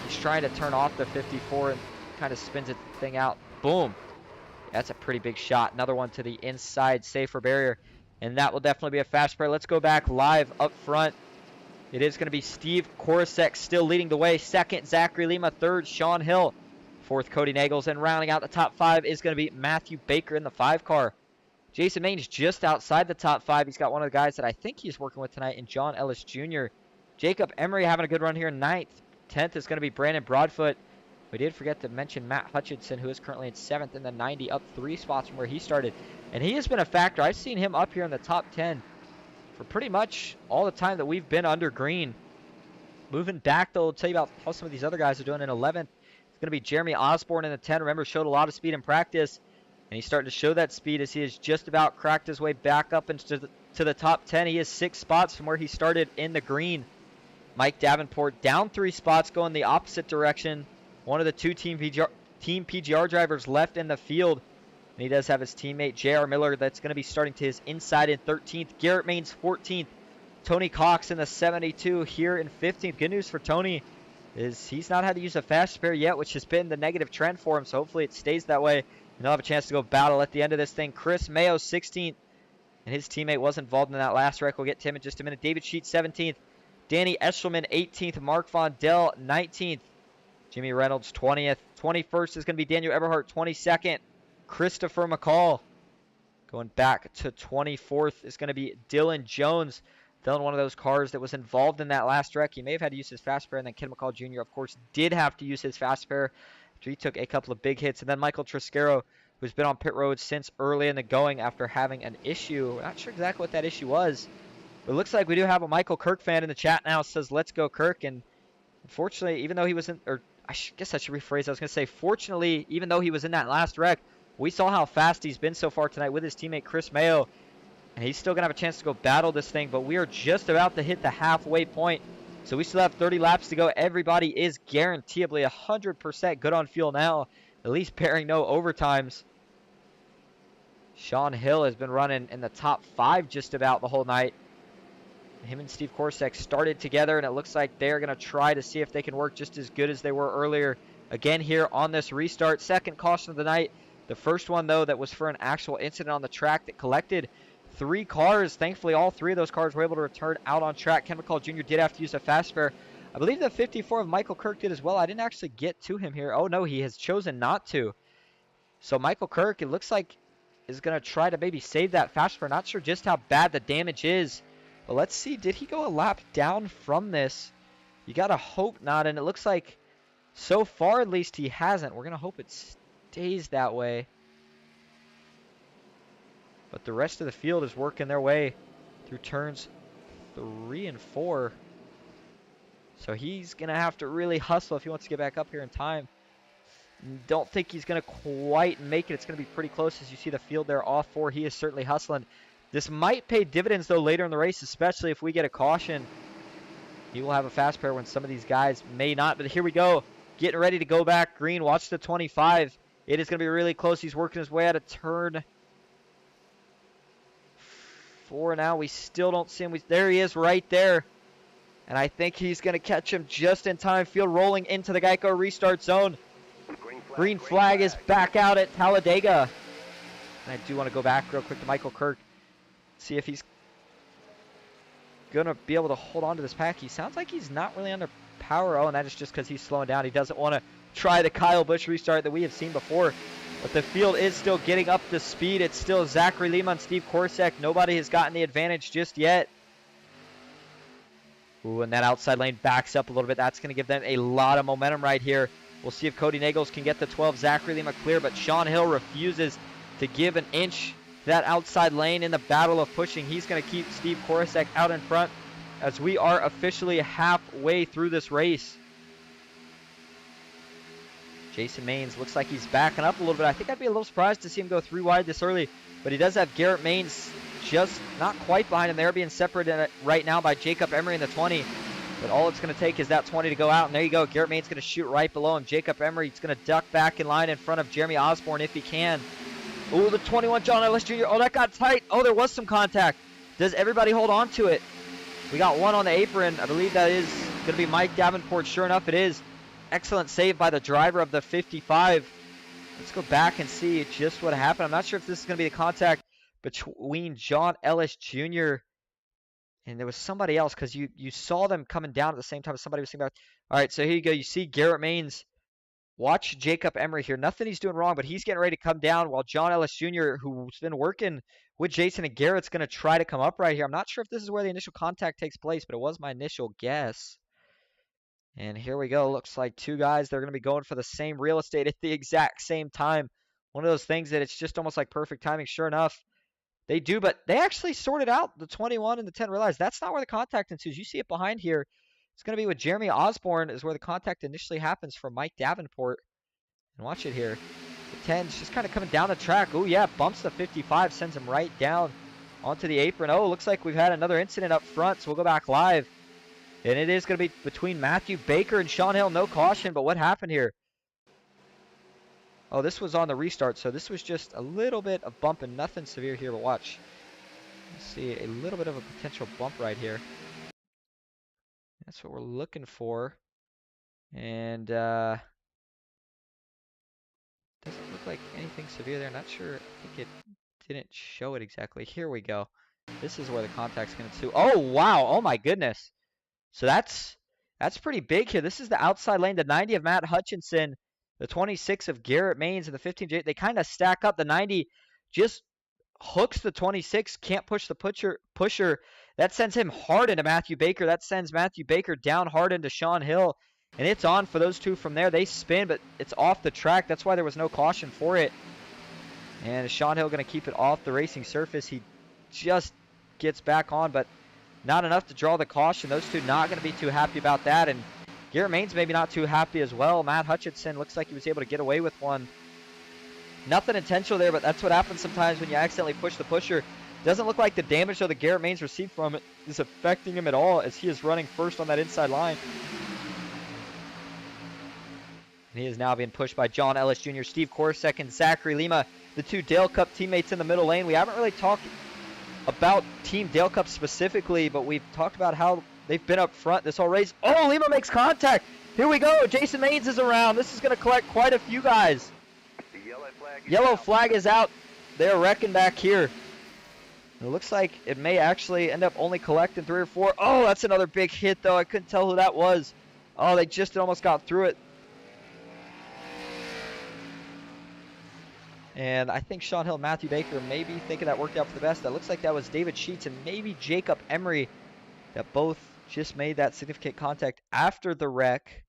He's trying to turn off the 54 and kind of spins the thing out. Boom. That's a pretty big shot. Another one to the inside, safer barrier. And that will definitely be a fast spray. Let's go back live up front. It is going to be Steve Korosek still leading the way. Second, Zachary Lima. Third, Sean Hill. Fourth, Cody Nagels. And rounding out the top 5 is going to be Matthew Baker in the 5 car. Jason Main's just outside the top 5. He's got one of the guys that I think he's working with tonight in John Ellis Jr. Jacob Emery having a good run here. 9th. 10th is going to be Brandon Broadfoot. We did forget to mention Matt Hutchinson, who is currently in 7th in the 90, up 3 spots from where he started. And he has been a factor. I've seen him up here in the top 10 for pretty much all the time that we've been under green. Moving back, though, I'll tell you about how some of these other guys are doing in 11th. It's going to be Jeremy Osborne in the 10. Remember, showed a lot of speed in practice. And he's starting to show that speed as he has just about cracked his way back up into the top 10. He is 6 spots from where he started in the green. Mike Davenport down 3 spots, going the opposite direction. One of the 2 Team PGR drivers left in the field. And he does have his teammate J.R. Miller that's going to be starting to his inside in 13th. Garrett Maines 14th. Tony Cox in the 72 here in 15th. Good news for Tony is he's not had to use a fast spare yet, which has been the negative trend for him. So hopefully it stays that way. And he'll have a chance to go battle at the end of this thing. Chris Mayo 16th. And his teammate was involved in that last wreck. We'll get to him in just a minute. David Sheets 17th. Danny Eshelman 18th. Mark Von Dell 19th. Jimmy Reynolds 20th. 21st is going to be Daniel Eberhardt 22nd. Christopher McCall going back to 24th is going to be Dylan Jones. Dylan, one of those cars that was involved in that last wreck. He may have had to use his fast spare, and then Ken McCall Jr., of course, did have to use his fast spare after he took a couple of big hits. And then Michael Triscaro, who's been on pit road since early in the going after having an issue. We're not sure exactly what that issue was, but it looks like we do have a Michael Kirk fan in the chat now. It says, let's go Kirk. And unfortunately, even though he wasn't, or I guess I should rephrase. I was going to say, fortunately, even though he was in that last wreck, we saw how fast he's been so far tonight with his teammate Chris Mayo. And he's still going to have a chance to go battle this thing. But we are just about to hit the halfway point. So we still have 30 laps to go. Everybody is guaranteeably 100% good on fuel now. At least bearing no overtimes. Sean Hill has been running in the top 5 just about the whole night. Him and Steve Korosek started together, and it looks like they're going to try to see if they can work just as good as they were earlier. Again here on this restart. Second caution of the night. The first one, though, that was for an actual incident on the track that collected 3 cars. Thankfully, all 3 of those cars were able to return out on track. Ken McCall Jr. did have to use a fast spare. I believe the 54 of Michael Kirk did as well. I didn't actually get to him here. Oh, no, he has chosen not to. So Michael Kirk, it looks like, is going to try to maybe save that fast spare. Not sure just how bad the damage is. But let's see. Did he go a lap down from this? You got to hope not. And it looks like, so far at least, he hasn't. We're going to hope it stays that way. But the rest of the field is working their way through turns 3 and 4. So he's going to have to really hustle if he wants to get back up here in time. Don't think he's going to quite make it. It's going to be pretty close as you see the field there off 4. He is certainly hustling. This might pay dividends, though, later in the race, especially if we get a caution. He will have a fast pair when some of these guys may not. But here we go. Getting ready to go back green. Watch the 25. It is going to be really close. He's working his way out of turn 4 now. We still don't see him. There he is right there. And I think he's going to catch him just in time. Field rolling into the Geico restart zone. Green flag is back out at Talladega. And I do want to go back real quick to Michael Kirk. See if he's going to be able to hold on to this pack. He sounds like he's not really under power. Oh, and that is just because he's slowing down. He doesn't want to try the Kyle Busch restart that we have seen before. But the field is still getting up to speed. It's still Zachary Lima and Steve Korsak. Nobody has gotten the advantage just yet. Ooh, and that outside lane backs up a little bit. That's going to give them a lot of momentum right here. We'll see if Cody Nagels can get the 12 Zachary Lima clear, but Sean Hill refuses to give an inch to that outside lane in the battle of pushing. He's going to keep Steve Korsak out in front as we are officially halfway through this race. Jason Maines looks like he's backing up a little bit. I think I'd be a little surprised to see him go 3 wide this early, but he does have Garrett Maines just not quite behind him. They're being separated right now by Jacob Emery in the 20. But all it's going to take is that 20 to go out. And there you go. Garrett Maines going to shoot right below him. Jacob Emery is going to duck back in line in front of Jeremy Osborne if he can. Ooh, the 21 John Ellis Jr. Oh, that got tight. Oh, there was some contact. Does everybody hold on to it? We got one on the apron. I believe that is going to be Mike Davenport. Sure enough, it is. Excellent save by the driver of the 55. Let's go back and see just what happened. I'm not sure if this is going to be the contact between John Ellis Jr. and there was somebody else, because you saw them coming down at the same time as somebody was saying about. All right, so here you go. You see Garrett Maines. Watch Jacob Emery here. Nothing he's doing wrong, but he's getting ready to come down while John Ellis Jr., who's been working with Jason and Garrett's going to try to come up right here. I'm not sure if this is where the initial contact takes place, but it was my initial guess. And here we go. Looks like 2 guys. They're going to be going for the same real estate at the exact same time. One of those things that it's just almost like perfect timing. Sure enough, they do, but they actually sorted out the 21 and the 10. Realize that's not where the contact ensues. You see it behind here. It's going to be with Jeremy Osborne is where the contact initially happens from Mike Davenport. And watch it here. The 10's just kind of coming down the track. Oh, yeah, bumps the 55, sends him right down onto the apron. Oh, looks like we've had another incident up front, so we'll go back live. And it is going to be between Matthew Baker and Sean Hill. No caution, but what happened here? Oh, this was on the restart, so this was just a little bit of bumping. Nothing severe here, but watch. Let's see, a little bit of a potential bump right here. That's what we're looking for. And doesn't look like anything severe there. Not sure. I think it didn't show it exactly. Here we go. This is where the contact's going to. Oh, wow. Oh, my goodness. So that's pretty big here. This is the outside lane. The 90 of Matt Hutchinson. The 26 of Garrett Maines and the 15, they kind of stack up. The 90 just hooks the 26, can't push the pusher. That sends him hard into Matthew Baker. That sends Matthew Baker down hard into Sean Hill. And it's on for those 2 from there. They spin, but it's off the track. That's why there was no caution for it. And Sean Hill going to keep it off the racing surface. He just gets back on, but not enough to draw the caution. Those 2 not going to be too happy about that. And Garrett Maines maybe not too happy as well. Matt Hutchinson looks like he was able to get away with one. Nothing intentional there, but that's what happens sometimes when you accidentally push the pusher. Doesn't look like the damage though that Garrett Maines received from it is affecting him at all as he is running first on that inside line. And he is now being pushed by John Ellis Jr., Steve Korsak, and Zachary Lima, the 2 Dale Cup teammates in the middle lane. We haven't really talked about Team Dale Cup specifically, but we've talked about how they've been up front this whole race. Oh, Lima makes contact. Here we go. Jason Maines is around. This is going to collect quite a few guys. The yellow flag is out. They're wrecking back here. It looks like it may actually end up only collecting 3 or 4. Oh, that's another big hit, though. I couldn't tell who that was. Oh, they just almost got through it. And I think Sean Hill and Matthew Baker maybe thinking that worked out for the best. That looks like that was David Sheets and maybe Jacob Emery that both just made that significant contact after the wreck.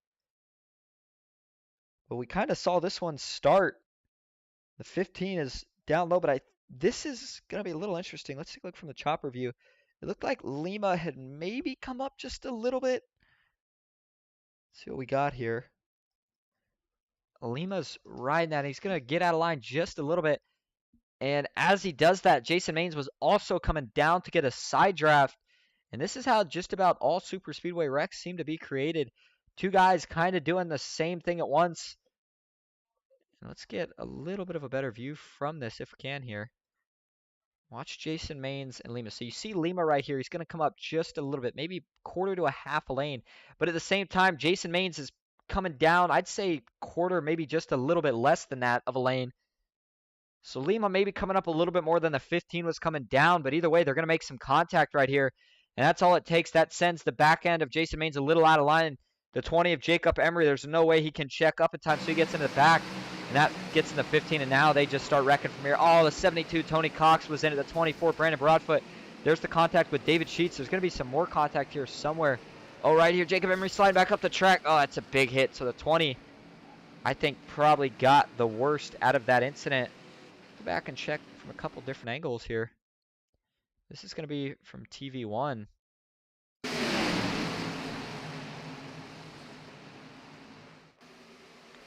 But we kind of saw this one start. The 15 is down low, but this is going to be a little interesting. Let's take a look from the chopper view. It looked like Lima had maybe come up just a little bit. Let's see what we got here. Lima's riding that. He's going to get out of line just a little bit. And as he does that, Jason Maines was also coming down to get a side draft. And this is how just about all super speedway wrecks seem to be created. Two guys kind of doing the same thing at once. And let's get a little bit of a better view from this if we can here. Watch Jason Maines and Lima. So you see Lima right here. He's going to come up just a little bit, maybe quarter to a half a lane. But at the same time, Jason Maines is coming down. I'd say quarter, maybe just a little bit less than that of a lane. So Lima maybe coming up a little bit more than the 15 was coming down. But either way, they're going to make some contact right here. And that's all it takes. That sends the back end of Jason Maines a little out of line. The 20 of Jacob Emery, there's no way he can check up in time. So he gets into the back. And that gets in the 15, and now they just start wrecking from here. Oh, the 72, Tony Cox was in at the 24, Brandon Broadfoot. There's the contact with David Sheets. There's going to be some more contact here somewhere. Oh, right here, Jacob Emery sliding back up the track. Oh, that's a big hit. So the 20, I think, probably got the worst out of that incident. Go back and check from a couple different angles here. This is going to be from TV1.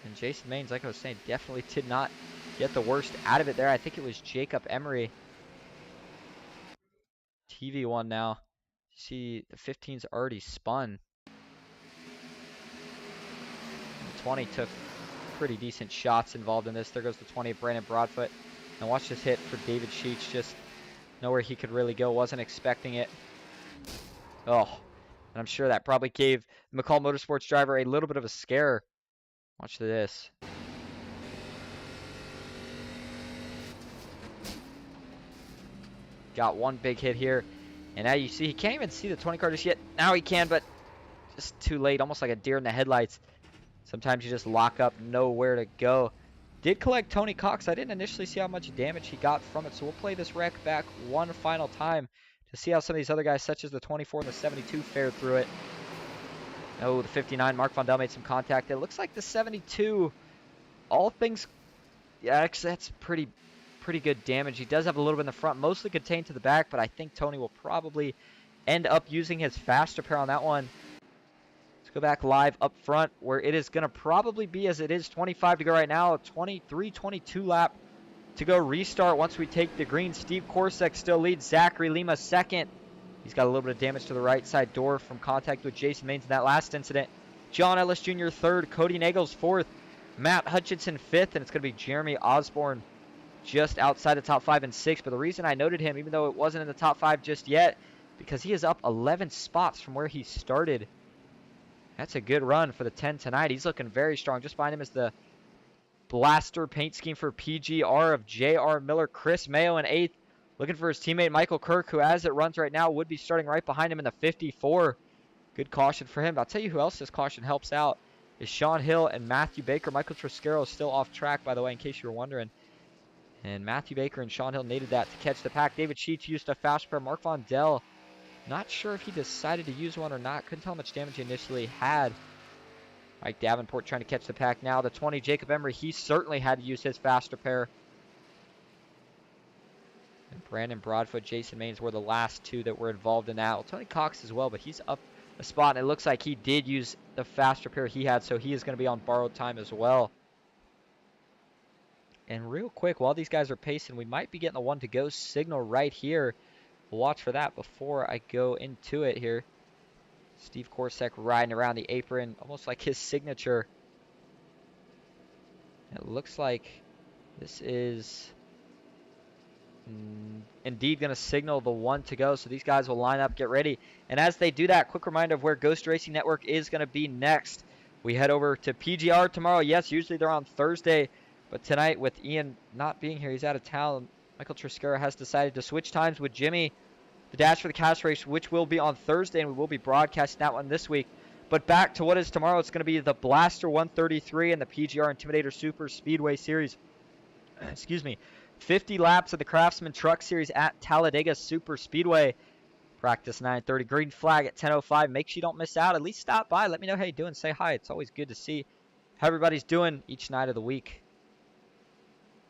And Jason Maines, like I was saying, definitely did not get the worst out of it there. I think it was Jacob Emery. TV1 now. See, the 15's already spun. And the 20 took pretty decent shots involved in this. There goes the 20 of Brandon Broadfoot. And watch this hit for David Sheets. Just nowhere he could really go. Wasn't expecting it. Oh, and I'm sure that probably gave McCall Motorsports driver a little bit of a scare. Watch this. Got one big hit here. And now you see, he can't even see the 20 car just yet. Now he can, but just too late. Almost like a deer in the headlights. Sometimes you just lock up, know where to go. Did collect Tony Cox. I didn't initially see how much damage he got from it. So we'll play this wreck back one final time to see how some of these other guys, such as the 24 and the 72, fared through it. Oh, the 59, Mark Vondel made some contact. It looks like the 72, all things, yeah, actually that's pretty good damage. He does have a little bit in the front, mostly contained to the back, but I think Tony will probably end up using his fast repair on that one. Let's go back live up front, where it is going to probably be, as it is 25 to go right now, a 23-22 lap to go restart once we take the green. Steve Korsek still leads, Zachary Lima second. He's got a little bit of damage to the right side door from contact with Jason Maines in that last incident. John Ellis Jr. third, Cody Nagels fourth, Matt Hutchinson fifth, and it's going to be Jeremy Osborne just outside the top 5 and 6. But the reason I noted him, even though it wasn't in the top 5 just yet, because he is up 11 spots from where he started. That's a good run for the 10 tonight. He's looking very strong. Just behind him is the Blaster paint scheme for PGR of J.R. Miller, Chris Mayo in 8th. Looking for his teammate Michael Kirk, who as it runs right now would be starting right behind him in the 54. Good caution for him. I'll tell you who else this caution helps out is Sean Hill and Matthew Baker. Michael Triscaro is still off track, by the way, in case you were wondering. And Matthew Baker and Sean Hill needed that to catch the pack. David Sheets used a fast repair. Mark Vondel, not sure if he decided to use one or not. Couldn't tell how much damage he initially had. Mike Davenport trying to catch the pack now. The 20, Jacob Emery, he certainly had to use his fast repair. And Brandon Broadfoot, Jason Maines were the last two that were involved in that. Well, Tony Cox as well, but he's up a spot, and it looks like he did use the fast repair he had, so he is going to be on borrowed time as well. And real quick, while these guys are pacing, we might be getting the one to go signal right here. We'll watch for that before I go into it here. Steve Korsek riding around the apron, almost like his signature. It looks like this is indeed going to signal the one to go. So these guys will line up, get ready. And as they do that, quick reminder of where Ghost Racing Network is going to be next. We head over to PGR tomorrow. Yes, usually they're on Thursday. But tonight, with Ian not being here, he's out of town. Michael Triscaro has decided to switch times with Jimmy. The Dash for the Cash race, which will be on Thursday, and we will be broadcasting that one this week. But back to what is tomorrow. It's going to be the Blaster 133 and the PGR Intimidator Super Speedway Series. Excuse me. 50 laps of the Craftsman Truck Series at Talladega Superspeedway. Practice 9:30. Green flag at 10:05. Make sure you don't miss out. At least stop by. Let me know how you're doing. Say hi. It's always good to see how everybody's doing each night of the week.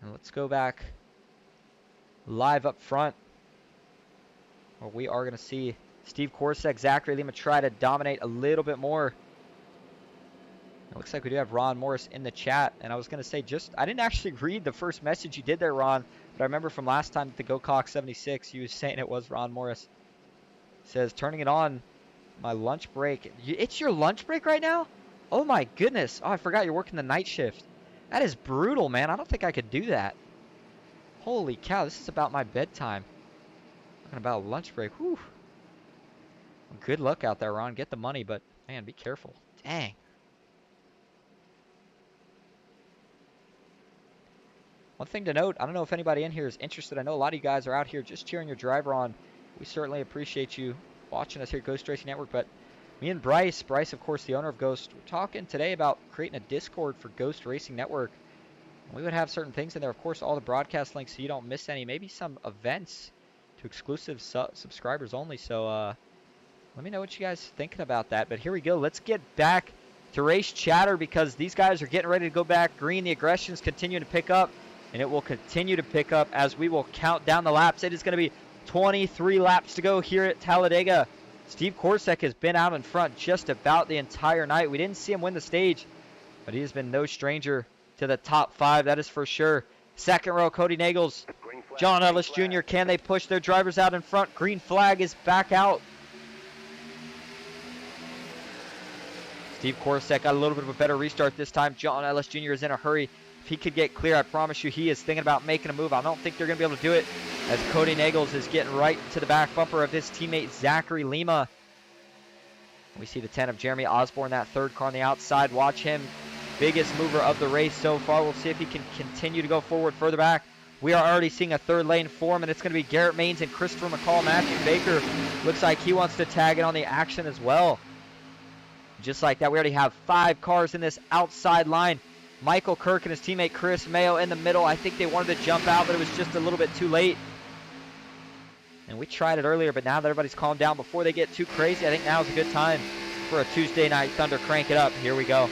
And let's go back live up front, where we are going to see Steve Korsek, Zachary Lima try to dominate a little bit more. It looks like we do have Ron Morris in the chat. And I was going to say, I didn't actually read the first message you did there, Ron. But I remember from last time at the GoCock 76, you was saying it was Ron Morris. Says, turning it on. My lunch break. It's your lunch break right now? Oh my goodness. Oh, I forgot you're working the night shift. That is brutal, man. I don't think I could do that. Holy cow, this is about my bedtime. Talking about a lunch break. Whew. Good luck out there, Ron. Get the money, but man, be careful. Dang. One thing to note, I don't know if anybody in here is interested. I know a lot of you guys are out here just cheering your driver on. We certainly appreciate you watching us here at Ghost Racing Network, but me and Bryce, of course, the owner of Ghost, we're talking today about creating a Discord for Ghost Racing Network. And we would have certain things in there, of course, all the broadcast links so you don't miss any, maybe some events to exclusive subscribers only. So let me know what you guys are thinking about that. But here we go. Let's get back to race chatter because these guys are getting ready to go back green. The aggression's continuing to pick up, and it will continue to pick up as we will count down the laps. It is going to be 23 laps to go here at Talladega. Steve Korsak has been out in front just about the entire night. We didn't see him win the stage, but he has been no stranger to the top 5, that is for sure. Second row, Cody Nagels, John Ellis Jr. Can they push their drivers out in front? Green flag is back out. Steve Korsak got a little bit of a better restart this time. John Ellis Jr. is in a hurry. If he could get clear, I promise you he is thinking about making a move. I don't think they're going to be able to do it as Cody Nagels is getting right to the back bumper of his teammate Zachary Lima. We see the 10 of Jeremy Osborne, that third car on the outside. Watch him. Biggest mover of the race so far. We'll see if he can continue to go forward further back. We are already seeing a third lane form, and it's going to be Garrett Maines and Christopher McCall. Matthew Baker looks like he wants to tag in on the action as well. Just like that, we already have 5 cars in this outside line. Michael Kirk and his teammate Chris Mayo in the middle. I think they wanted to jump out, but it was just a little bit too late. And we tried it earlier, but now that everybody's calmed down before they get too crazy, I think now is a good time for a Tuesday Night Thunder. Crank it up. Here we go.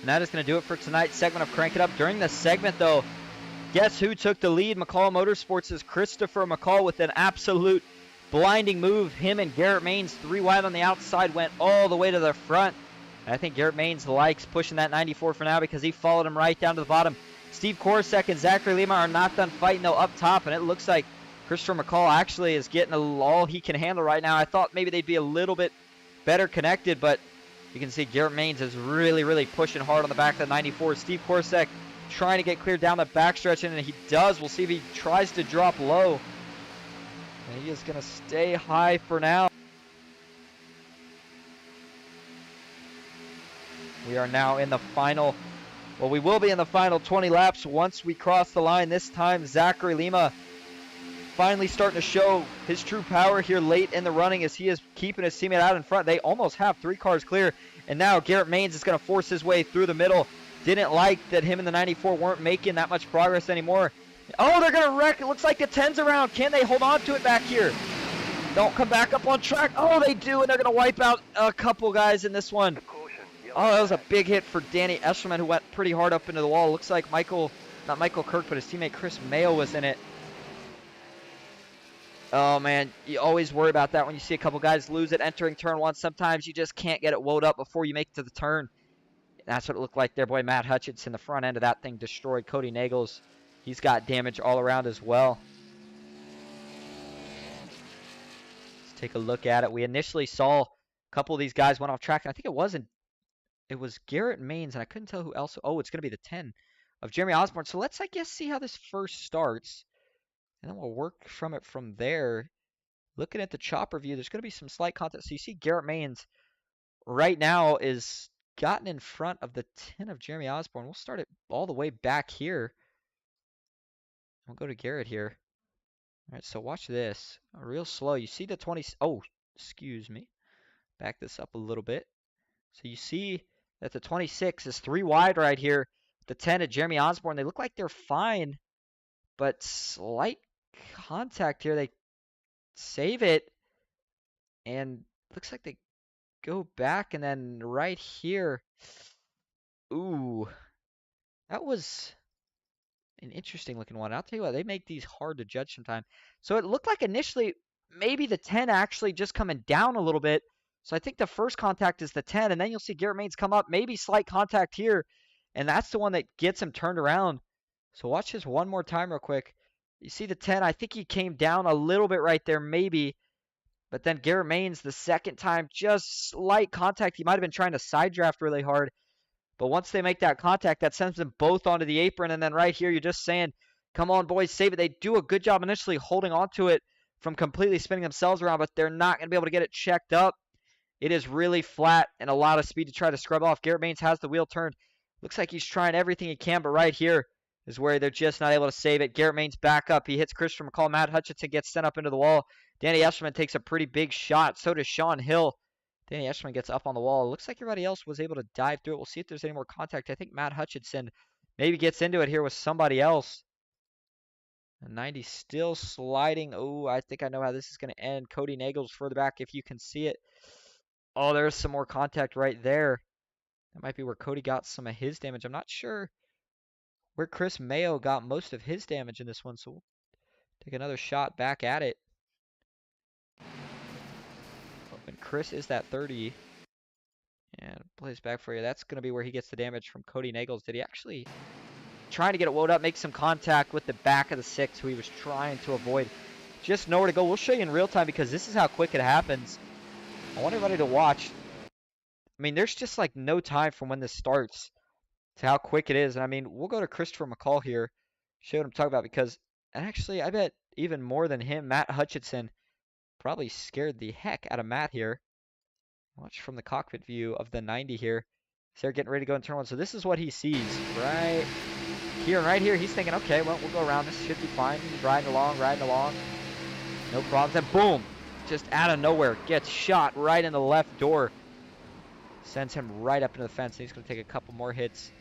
And that is going to do it for tonight's segment of Crank It Up. During this segment, though, guess who took the lead? McCall Motorsports' Christopher McCall with an absolute blinding move. Him and Garrett Maines, 3 wide on the outside, went all the way to the front. And I think Garrett Maines likes pushing that 94 for now because he followed him right down to the bottom. Steve Korsak and Zachary Lima are not done fighting, though, up top. And it looks like Christopher McCall actually is getting all he can handle right now. I thought maybe they'd be a little bit better connected, but you can see Garrett Maines is really, really pushing hard on the back of the 94. Steve Korsak trying to get clear down the backstretch, and he does. We'll see if he tries to drop low. And he is going to stay high for now. We are now in the final, well, we will be in the final 20 laps once we cross the line. This time, Zachary Lima finally starting to show his true power here late in the running as he is keeping his teammate out in front. They almost have 3 cars clear, and now Garrett Maines is going to force his way through the middle. Didn't like that him and the 94 weren't making that much progress anymore. Oh, they're going to wreck. It looks like the 10's around. Can they hold on to it back here? Don't come back up on track. Oh, they do, and they're going to wipe out a couple guys in this one. Oh, that was a big hit for Danny Eshelman, who went pretty hard up into the wall. Looks like not Michael Kirk, but his teammate Chris Mayo was in it. Oh, man, you always worry about that when you see a couple guys lose it entering turn one. Sometimes you just can't get it woed up before you make it to the turn. That's what it looked like there. Boy, Matt Hutchinson, the front end of that thing destroyed. Cody Nagels, he's got damage all around as well. Let's take a look at it. We initially saw a couple of these guys went off track, and I think it was Garrett Maines, and I couldn't tell who else. Oh, it's going to be the 10 of Jeremy Osborne. So let's, I guess, see how this first starts, and then we'll work from it from there. Looking at the chopper view, there's going to be some slight contact. So you see Garrett Maines right now is gotten in front of the 10 of Jeremy Osborne. We'll start it all the way back here. We'll go to Garrett here. All right, so watch this. Real slow. You see the 20. Oh, excuse me. Back this up a little bit. So you see that the 26 is 3 wide right here. The 10 of Jeremy Osborne, they look like they're fine, but slight contact here. They save it, and looks like they go back, and then right here, ooh, that was an interesting looking one. I'll tell you what, they make these hard to judge sometimes. So it looked like initially maybe the 10 actually just coming down a little bit. So I think the first contact is the 10, and then you'll see Garrett Maines come up, maybe slight contact here, and that's the one that gets him turned around. So watch this one more time real quick. You see the 10, I think he came down a little bit right there maybe, but then Garrett Maines the second time, just slight contact. He might have been trying to side draft really hard, but once they make that contact, that sends them both onto the apron, and then right here you're just saying, come on boys, save it. They do a good job initially holding on to it from completely spinning themselves around, but they're not going to be able to get it checked up. It is really flat and a lot of speed to try to scrub off. Garrett Maines has the wheel turned. Looks like he's trying everything he can, but right here is where they're just not able to save it. Garrett Maines back up. He hits Christopher McCall. Matt Hutchinson gets sent up into the wall. Danny Eshelman takes a pretty big shot. So does Sean Hill. Danny Eshelman gets up on the wall. It looks like everybody else was able to dive through it. We'll see if there's any more contact. I think Matt Hutchinson maybe gets into it here with somebody else. And 90 still sliding. Oh, I think I know how this is going to end. Cody Nagels further back if you can see it. Oh, there's some more contact right there. That might be where Cody got some of his damage. I'm not sure where Chris Mayo got most of his damage in this one, so we'll take another shot back at it. Oh, and Chris is that 30. And plays back for you. That's going to be where he gets the damage from Cody Nagels. Did he actually trying to get it wound up, make some contact with the back of the 6, who he was trying to avoid? Just nowhere to go. We'll show you in real time because this is how quick it happens. I want everybody to watch. I mean, there's just like no time from when this starts to how quick it is. And I mean, we'll go to Christopher McCall here, show what I'm talking about, because actually, I bet even more than him, Matt Hutchinson probably scared the heck out of Matt here. Watch from the cockpit view of the 90 here. So they're getting ready to go in turn one. So this is what he sees right here. And right here, he's thinking, okay, well, we'll go around. This should be fine. He's riding along. No problems. And boom, just out of nowhere, gets shot right in the left door. Sends him right up into the fence. And he's going to take a couple more hits.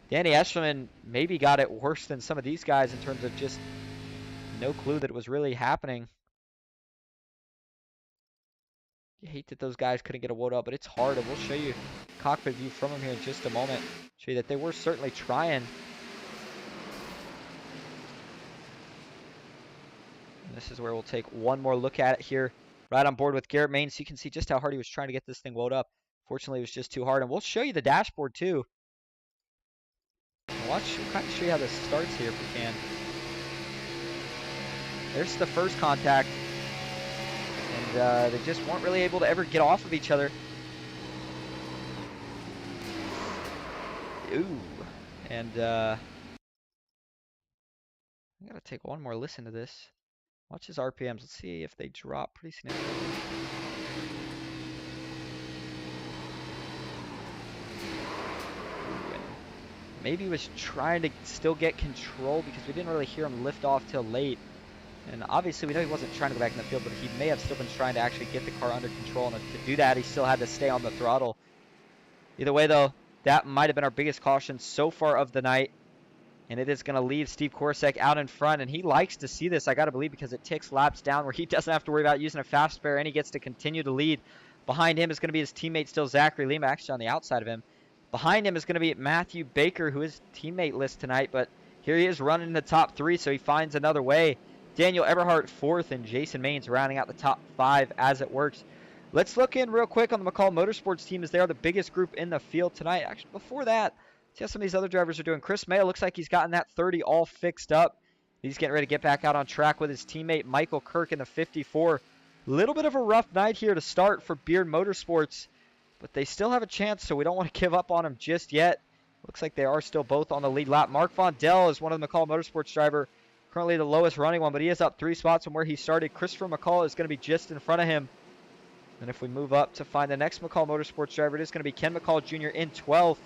Danny Eshelman maybe got it worse than some of these guys in terms of just no clue that it was really happening. You hate that those guys couldn't get a wood up, but it's hard, and we'll show you cockpit view from them here in just a moment. Show you that they were certainly trying. And this is where we'll take one more look at it here. Right on board with Garrett Maines, so you can see just how hard he was trying to get this thing wound up. Fortunately, it was just too hard, and we'll show you the dashboard too. We'll kind of show you how this starts here if we can. There's the first contact. And they just weren't really able to ever get off of each other. Ooh. And I gotta take one more listen to this. Watch his RPMs. Let's see if they drop pretty significantly. Maybe he was trying to still get control because we didn't really hear him lift off till late. And obviously we know he wasn't trying to go back in the field, but he may have still been trying to actually get the car under control. And to do that, he still had to stay on the throttle. Either way, though, that might have been our biggest caution so far of the night. And it is going to leave Steve Korsak out in front. And he likes to see this, I got to believe, because it ticks laps down where he doesn't have to worry about using a fast spare, and he gets to continue to lead. Behind him is going to be his teammate still, Zachary Lima, actually on the outside of him. Behind him is going to be Matthew Baker, who is teammate list tonight, but here he is running in the top 3, so he finds another way. Daniel Eberhardt 4th, and Jason Maines rounding out the top 5 as it works. Let's look in real quick on the McCall Motorsports team, as they are the biggest group in the field tonight. Actually, before that, see how some of these other drivers are doing. Chris Mayo looks like he's gotten that 30 all fixed up. He's getting ready to get back out on track with his teammate Michael Kirk in the 54. Little bit of a rough night here to start for Beard Motorsports, but they still have a chance, so we don't want to give up on them just yet. Looks like they are still both on the lead lap. Mark Vondell is one of the McCall Motorsports driver, currently the lowest running one, but he is up 3 spots from where he started. Christopher McCall is going to be just in front of him. And if we move up to find the next McCall Motorsports driver, it is going to be Ken McCall Jr. in 12th.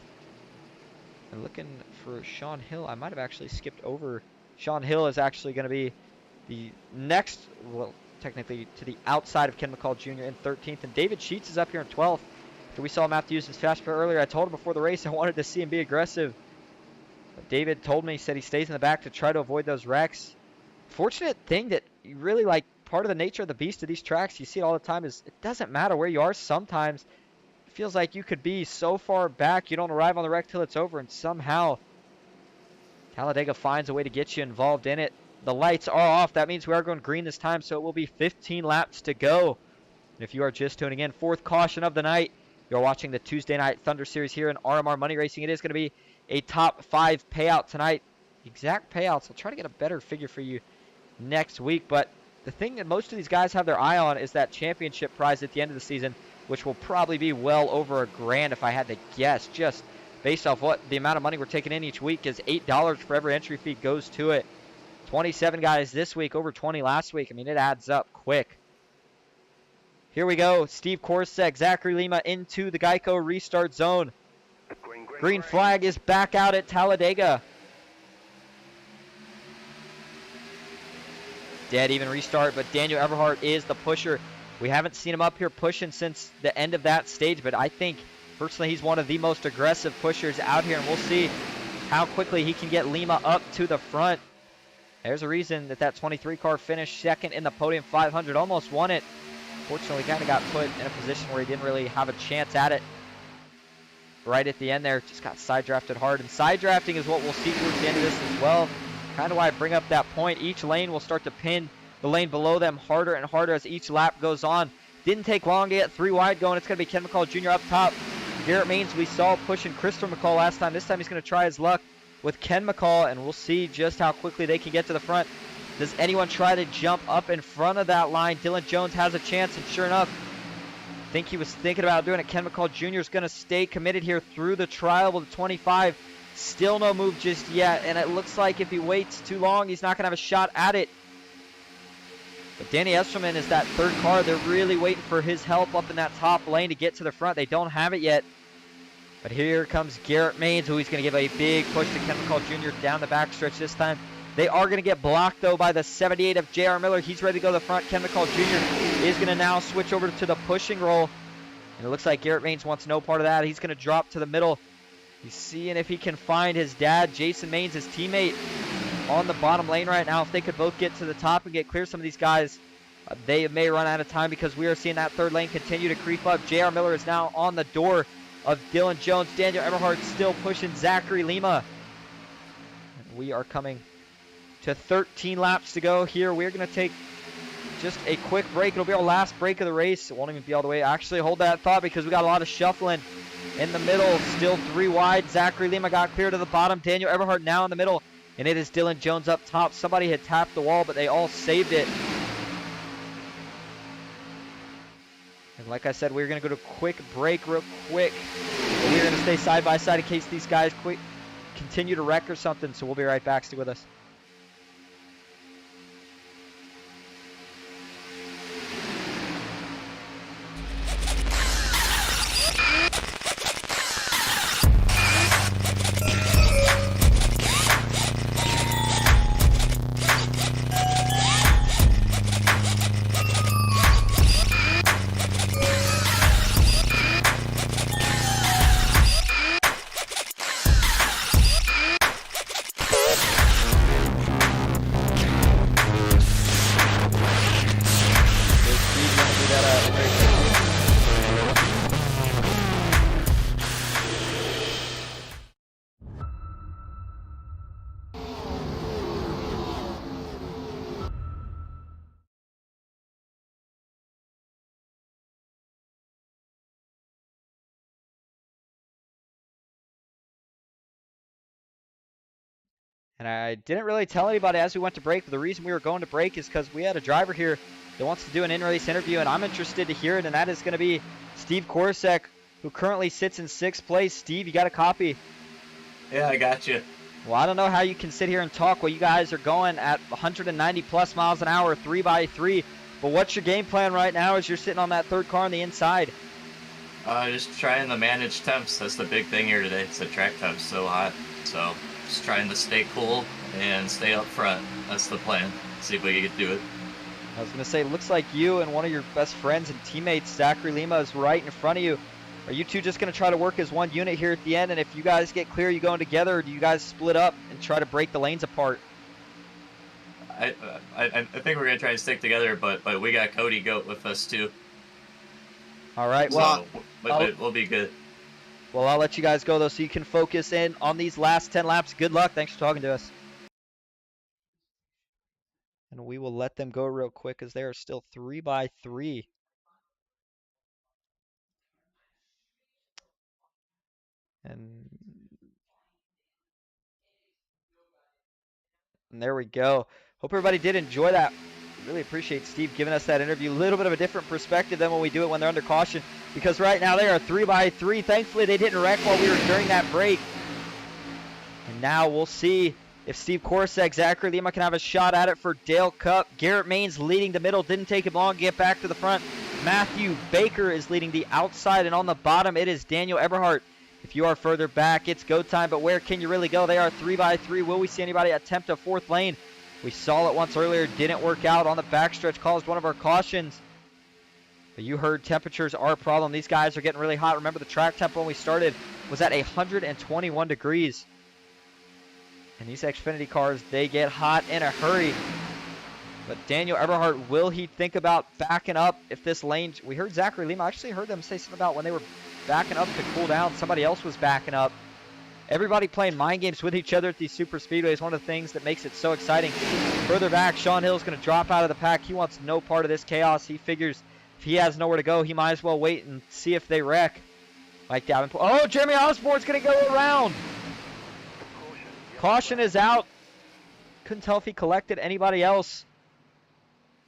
And looking for Sean Hill, I might have actually skipped over. Sean Hill is actually going to be the next, well, technically to the outside of Ken McCall Jr. in 13th. And David Sheets is up here in 12th. So we saw Matthews use his fast pair earlier. I told him before the race I wanted to see him be aggressive. But David told me, he said he stays in the back to try to avoid those wrecks. Fortunate thing that you really like, part of the nature of the beast of these tracks, you see it all the time, is it doesn't matter where you are. Sometimes it feels like you could be so far back, you don't arrive on the wreck till it's over, and somehow Talladega finds a way to get you involved in it. The lights are off. That means we are going green this time, so it will be 15 laps to go. And if you are just tuning in, 4th caution of the night. You're watching the Tuesday Night Thunder Series here in RMR Money Racing. It is going to be a top 5 payout tonight. Exact payouts, I'll try to get a better figure for you next week, but the thing that most of these guys have their eye on is that championship prize at the end of the season, which will probably be well over $1,000 if I had to guess, just based off what the amount of money we're taking in each week is $8 for every entry fee goes to it. 27 guys this week, over 20 last week. I mean, it adds up quick. Here we go. Steve Korsek, Zachary Lima into the Geico restart zone. Green flag is back out at Talladega. Dead even restart, but Daniel Eberhardt is the pusher. We haven't seen him up here pushing since the end of that stage, but I think personally he's one of the most aggressive pushers out here, and we'll see how quickly he can get Lima up to the front. There's a reason that 23 car finished second in the podium 500, almost won it. Fortunately, kind of got put in a position where he didn't really have a chance at it. Right at the end there, just got side drafted hard, and side drafting is what we'll see towards the end of this as well. Kind of why I bring up that point. Each lane will start to pin the lane below them harder and harder as each lap goes on. Didn't take long to get 3 wide going. It's going to be Ken McCall Jr. up top. Garrett Maines we saw pushing Christopher McCall last time. This time he's going to try his luck with Ken McCall, and we'll see just how quickly they can get to the front. Does anyone try to jump up in front of that line? Dylan Jones has a chance, and sure enough, I think he was thinking about doing it. Ken McCall Jr. is going to stay committed here through the trial with the 25. Still no move just yet, and it looks like if he waits too long, he's not going to have a shot at it. But Danny Esselman is that 3rd car. They're really waiting for his help up in that top lane to get to the front. They don't have it yet. But here comes Garrett Maines, who he's going to give a big push to Ken McCall Jr. down the backstretch this time. They are going to get blocked, though, by the 78 of J.R. Miller. He's ready to go to the front. Ken McCall Jr. is going to now switch over to the pushing role. And it looks like Garrett Maines wants no part of that. He's going to drop to the middle. He's seeing if he can find his dad, Jason Maines, his teammate, on the bottom lane right now. If they could both get to the top and get clear some of these guys, they may run out of time because we are seeing that 3rd lane continue to creep up. J.R. Miller is now on the door of Dylan Jones. Daniel Eberhardt still pushing Zachary Lima. And we are coming to 13 laps to go here. We're going to take just a quick break. It'll be our last break of the race. It won't even be all the way. Actually, hold that thought because we got a lot of shuffling in the middle. Still 3 wide. Zachary Lima got clear to the bottom. Daniel Eberhardt now in the middle. And it is Dylan Jones up top. Somebody had tapped the wall, but they all saved it. And like I said, we're going to go to a quick break real quick. But we're going to stay side by side in case these guys continue to wreck or something. So we'll be right back. Stay with us. And I didn't really tell anybody as we went to break, but the reason we were going to break is because we had a driver here that wants to do an in-race interview, and I'm interested to hear it, and that is going to be Steve Korosek, who currently sits in 6th place. Steve, you got a copy? Yeah, I got you. Well, I don't know how you can sit here and talk while you guys are going at 190 plus miles an hour, 3x3, but what's your game plan right now as you're sitting on that third car on the inside? Just trying to manage temps. That's the big thing here today. It's the track temp's so hot, so just trying to stay cool and stay up front. That's the plan. See if we can do it. I was going to say, it looks like you and one of your best friends and teammates, Zachary Lima, is right in front of you. Are you two just going to try to work as one unit here at the end? And if you guys get clear, you going together, or do you guys split up and try to break the lanes apart? I think we're going to try to stick together, but we got Cody Goat with us too. All right, well, but we'll be good. Well, I'll let you guys go, though, so you can focus in on these last 10 laps. Good luck. Thanks for talking to us. And we will let them go real quick as they are still 3x3. And there we go. Hope everybody did enjoy that. Really appreciate Steve giving us that interview. A little bit of a different perspective than when we do it when they're under caution, because right now they are 3x3. Thankfully, they didn't wreck while we were during that break. And now we'll see if Steve Korosek, Zachary Lima can have a shot at it for Dale Cup. Garrett Maines leading the middle. Didn't take him long to get back to the front. Matthew Baker is leading the outside, and on the bottom it is Daniel Eberhardt. If you are further back, it's go time, but where can you really go? They are 3x3. Will we see anybody attempt a 4th lane? We saw it once earlier. Didn't work out on the backstretch. Caused one of our cautions. But you heard temperatures are a problem. These guys are getting really hot. Remember, the track temp when we started was at 121 degrees. And these Xfinity cars, they get hot in a hurry. But Daniel Eberhardt, will he think about backing up if this lane... We heard Zachary Lima. I actually heard them say something about when they were backing up to cool down, somebody else was backing up. Everybody playing mind games with each other at these super speedways is one of the things that makes it so exciting. Further back, Sean Hill's going to drop out of the pack. He wants no part of this chaos. He figures if he has nowhere to go, he might as well wait and see if they wreck. Mike Davenport. Oh, Jeremy Osborne's going to go around. Caution is out. Couldn't tell if he collected anybody else.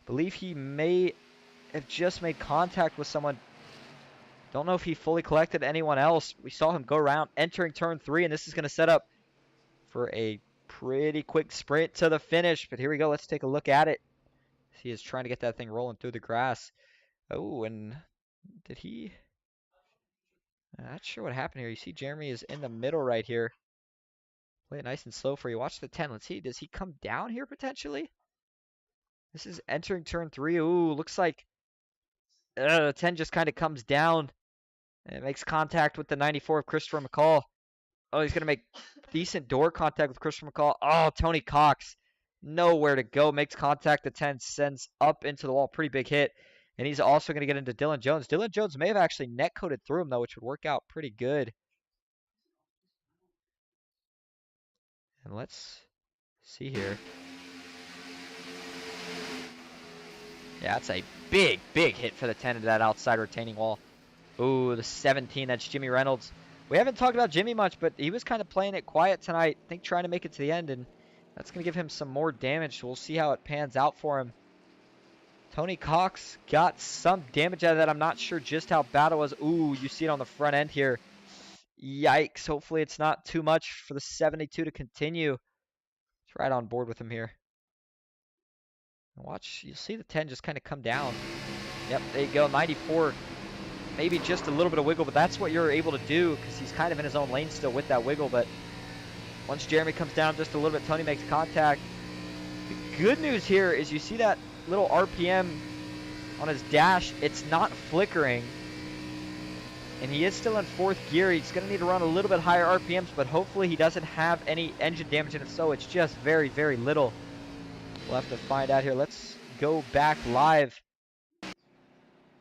Believe he may have just made contact with someone. Don't know if he fully collected anyone else. We saw him go around entering turn 3, and this is going to set up for a pretty quick sprint to the finish. But here we go. Let's take a look at it. He is trying to get that thing rolling through the grass. Oh, and did he? I'm not sure what happened here. You see Jeremy is in the middle right here. Play it nice and slow for you. Watch the 10. Let's see. Does he come down here potentially? This is entering turn 3. Ooh, looks like the 10 just kind of comes down. And it makes contact with the 94 of Christopher McCall. Oh, he's going to make decent door contact with Christopher McCall. Oh, Tony Cox. Nowhere to go. Makes contact. The 10 sends up into the wall. Pretty big hit. And he's also going to get into Dylan Jones. Dylan Jones may have actually net-coded through him, though, which would work out pretty good. And let's see here. Yeah, that's a big, big hit for the 10 into that outside retaining wall. Ooh, the 17, that's Jimmy Reynolds. We haven't talked about Jimmy much, but he was kind of playing it quiet tonight. I think trying to make it to the end, and that's going to give him some more damage. We'll see how it pans out for him. Tony Cox got some damage out of that. I'm not sure just how bad it was. Ooh, you see it on the front end here. Yikes. Hopefully it's not too much for the 72 to continue. It's right on board with him here. Watch, you'll see the 10 just kind of come down. Yep, there you go, 94. Maybe just a little bit of wiggle, but that's what you're able to do because he's kind of in his own lane still with that wiggle. But once Jeremy comes down just a little bit, Tony makes contact. The good news here is you see that little RPM on his dash. It's not flickering. And he is still in 4th gear. He's going to need to run a little bit higher RPMs, but hopefully he doesn't have any engine damage. And if so, it's just very, very little. We'll have to find out here. Let's go back live.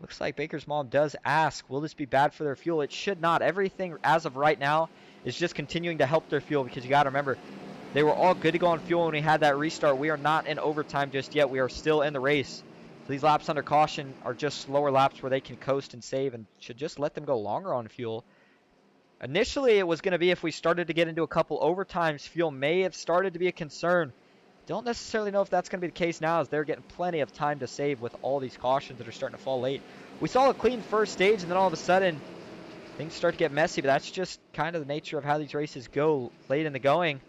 Looks like Baker's mom does ask, will this be bad for their fuel? It should not. Everything as of right now is just continuing to help their fuel because you got to remember, they were all good to go on fuel when we had that restart. We are not in overtime just yet. We are still in the race. So these laps under caution are just slower laps where they can coast and save and should just let them go longer on fuel. Initially, it was going to be if we started to get into a couple overtimes, fuel may have started to be a concern. Don't necessarily know if that's going to be the case now, as they're getting plenty of time to save with all these cautions that are starting to fall late. We saw a clean first stage, and then all of a sudden, things start to get messy, but that's just kind of the nature of how these races go late in the going.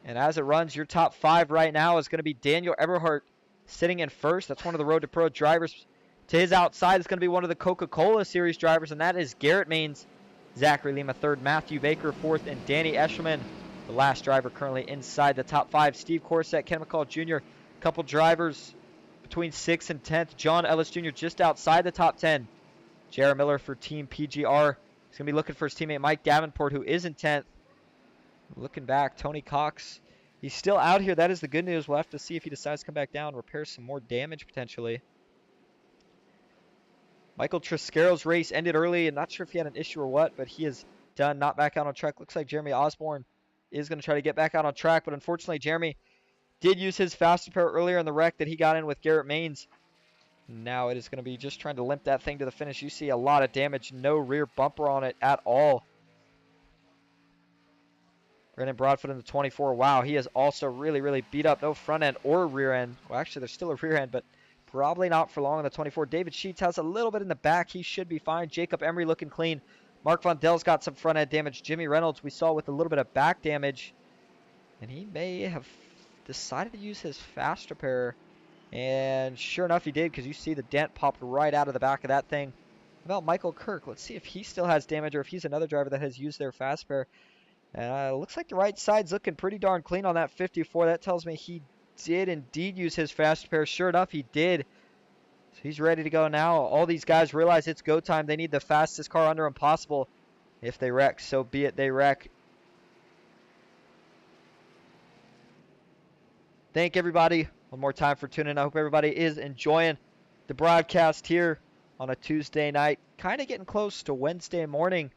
And as it runs, your top 5 right now is going to be Daniel Eberhardt sitting in first. That's one of the Road to Pro drivers. To his outside is going to be one of the Coca-Cola Series drivers, and that is Garrett Maines. Zachary Lima third, Matthew Baker fourth, and Danny Eshelman, the last driver currently inside the top 5. Steve Corset, Ken McCall Jr., a couple drivers between 6th and 10th. John Ellis Jr. just outside the top 10. Jared Miller for Team PGR. He's going to be looking for his teammate Mike Davenport, who is in 10th. Looking back, Tony Cox, he's still out here. That is the good news. We'll have to see if he decides to come back down, repair some more damage potentially. Michael Triscaro's race ended early. I'm not sure if he had an issue or what, but he is done, not back out on track. Looks like Jeremy Osborne is going to try to get back out on track, but unfortunately Jeremy did use his fast repair earlier in the wreck that he got in with Garrett Maines. Now it is going to be just trying to limp that thing to the finish. You see a lot of damage, no rear bumper on it at all. Brandon Broadfoot in the 24. Wow, he is also really beat up. No front end or rear end. Well, actually, there's still a rear end, but probably not for long in the 24. David Sheets has a little bit in the back. He should be fine. Jacob Emery looking clean. Mark Von Dell's got some front end damage. Jimmy Reynolds we saw with a little bit of back damage. And he may have decided to use his fast repair. And sure enough, he did, because you see the dent popped right out of the back of that thing. How about Michael Kirk? Let's see if he still has damage or if he's another driver that has used their fast repair. Looks like the right side's looking pretty darn clean on that 54. That tells me he did indeed use his fast repair. Sure enough, he did. So he's ready to go now. All these guys realize it's go time. They need the fastest car under them possible. If they wreck, so be it. They wreck. Thank everybody one more time for tuning in. I hope everybody is enjoying the broadcast here on a Tuesday night. Kind of getting close to Wednesday morning.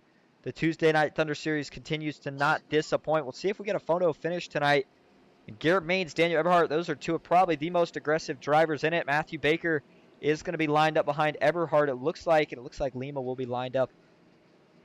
The Tuesday Night Thunder Series continues to not disappoint. We'll see if we get a photo finish tonight. And Garrett Maines, Daniel Eberhardt, those are two of probably the most aggressive drivers in it. Matthew Baker is going to be lined up behind Eberhardt, it looks like. And it looks like Lima will be lined up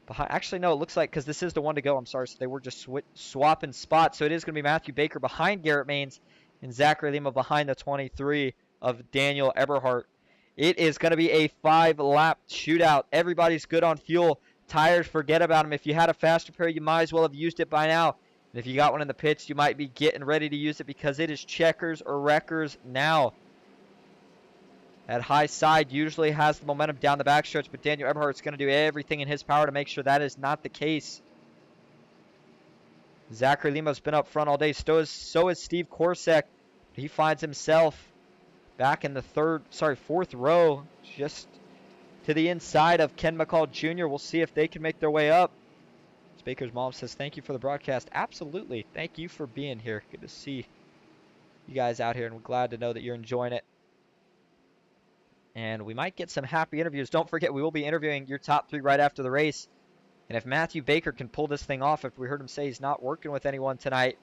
behind. Actually, no, it looks like, because this is the one to go. I'm sorry, so they were just swapping spots. So it is going to be Matthew Baker behind Garrett Maines and Zachary Lima behind the 23 of Daniel Eberhardt. It is going to be a 5-lap shootout. Everybody's good on fuel. Tires, forget about them. If you had a fast repair, you might as well have used it by now. And if you got one in the pits, you might be getting ready to use it, because it is checkers or wreckers now. That high side usually has the momentum down the backstretch, but Daniel Eberhardt's going to do everything in his power to make sure that is not the case. Zachary Lima's been up front all day. So is Steve Korsek. He finds himself back in the fourth row, just to the inside of Ken McCall Jr. We'll see if they can make their way up. Baker's mom says, thank you for the broadcast. Absolutely. Thank you for being here. Good to see you guys out here, and we're glad to know that you're enjoying it. And we might get some happy interviews. Don't forget, we will be interviewing your top 3 right after the race. And if Matthew Baker can pull this thing off, if we heard him say he's not working with anyone tonight,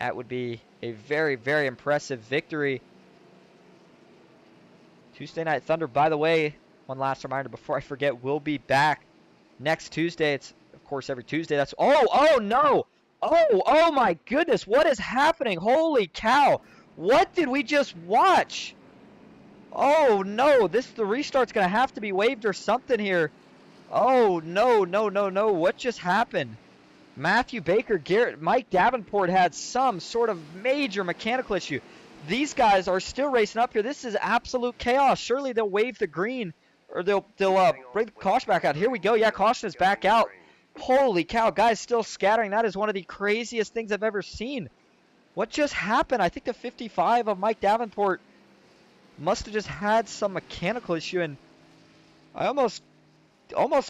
that would be a very impressive victory. Tuesday Night Thunder, by the way, one last reminder before I forget, we'll be back next Tuesday. It's, of course, every Tuesday. That's oh no! Oh my goodness, what is happening? Holy cow! What did we just watch? Oh no, the restart's gonna have to be waived or something here. Oh no, what just happened? Matthew Baker, Mike Davenport had some sort of major mechanical issue. These guys are still racing up here. This is absolute chaos. Surely they'll waive the green, or they'll bring the caution back out. Here we go. Yeah, caution is back out. Holy cow, guys still scattering. That is one of the craziest things I've ever seen. What just happened? I think the 55 of Mike Davenport must have just had some mechanical issue, and I almost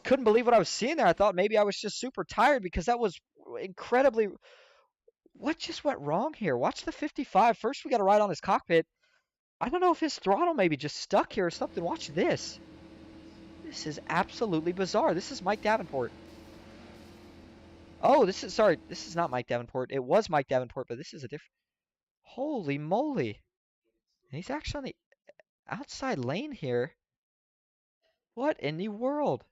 couldn't believe what I was seeing there. I thought maybe I was just super tired, because that was incredibly... What just went wrong here? Watch the 55. First, we got to ride on his cockpit. I don't know if his throttle maybe just stuck here or something. Watch this. This is absolutely bizarre. This is Mike Davenport. Oh, this is not Mike Davenport. It was Mike Davenport, but this is a different... Holy moly. And he's actually on the outside lane here. What in the world?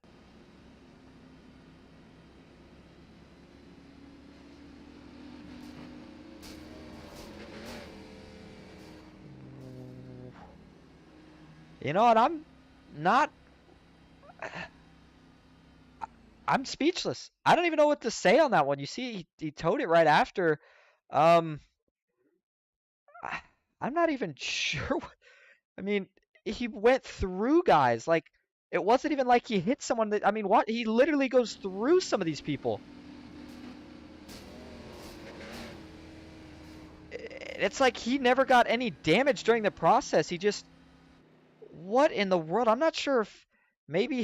You know what? Not. I'm speechless. I don't even know what to say on that one. You see, he towed it right after. Um, I'm not even sure. I mean, he went through guys. Like, it wasn't even like he hit someone that. I mean, what? He literally goes through some of these people. It's like he never got any damage during the process. He just. What in the world? I'm not sure if maybe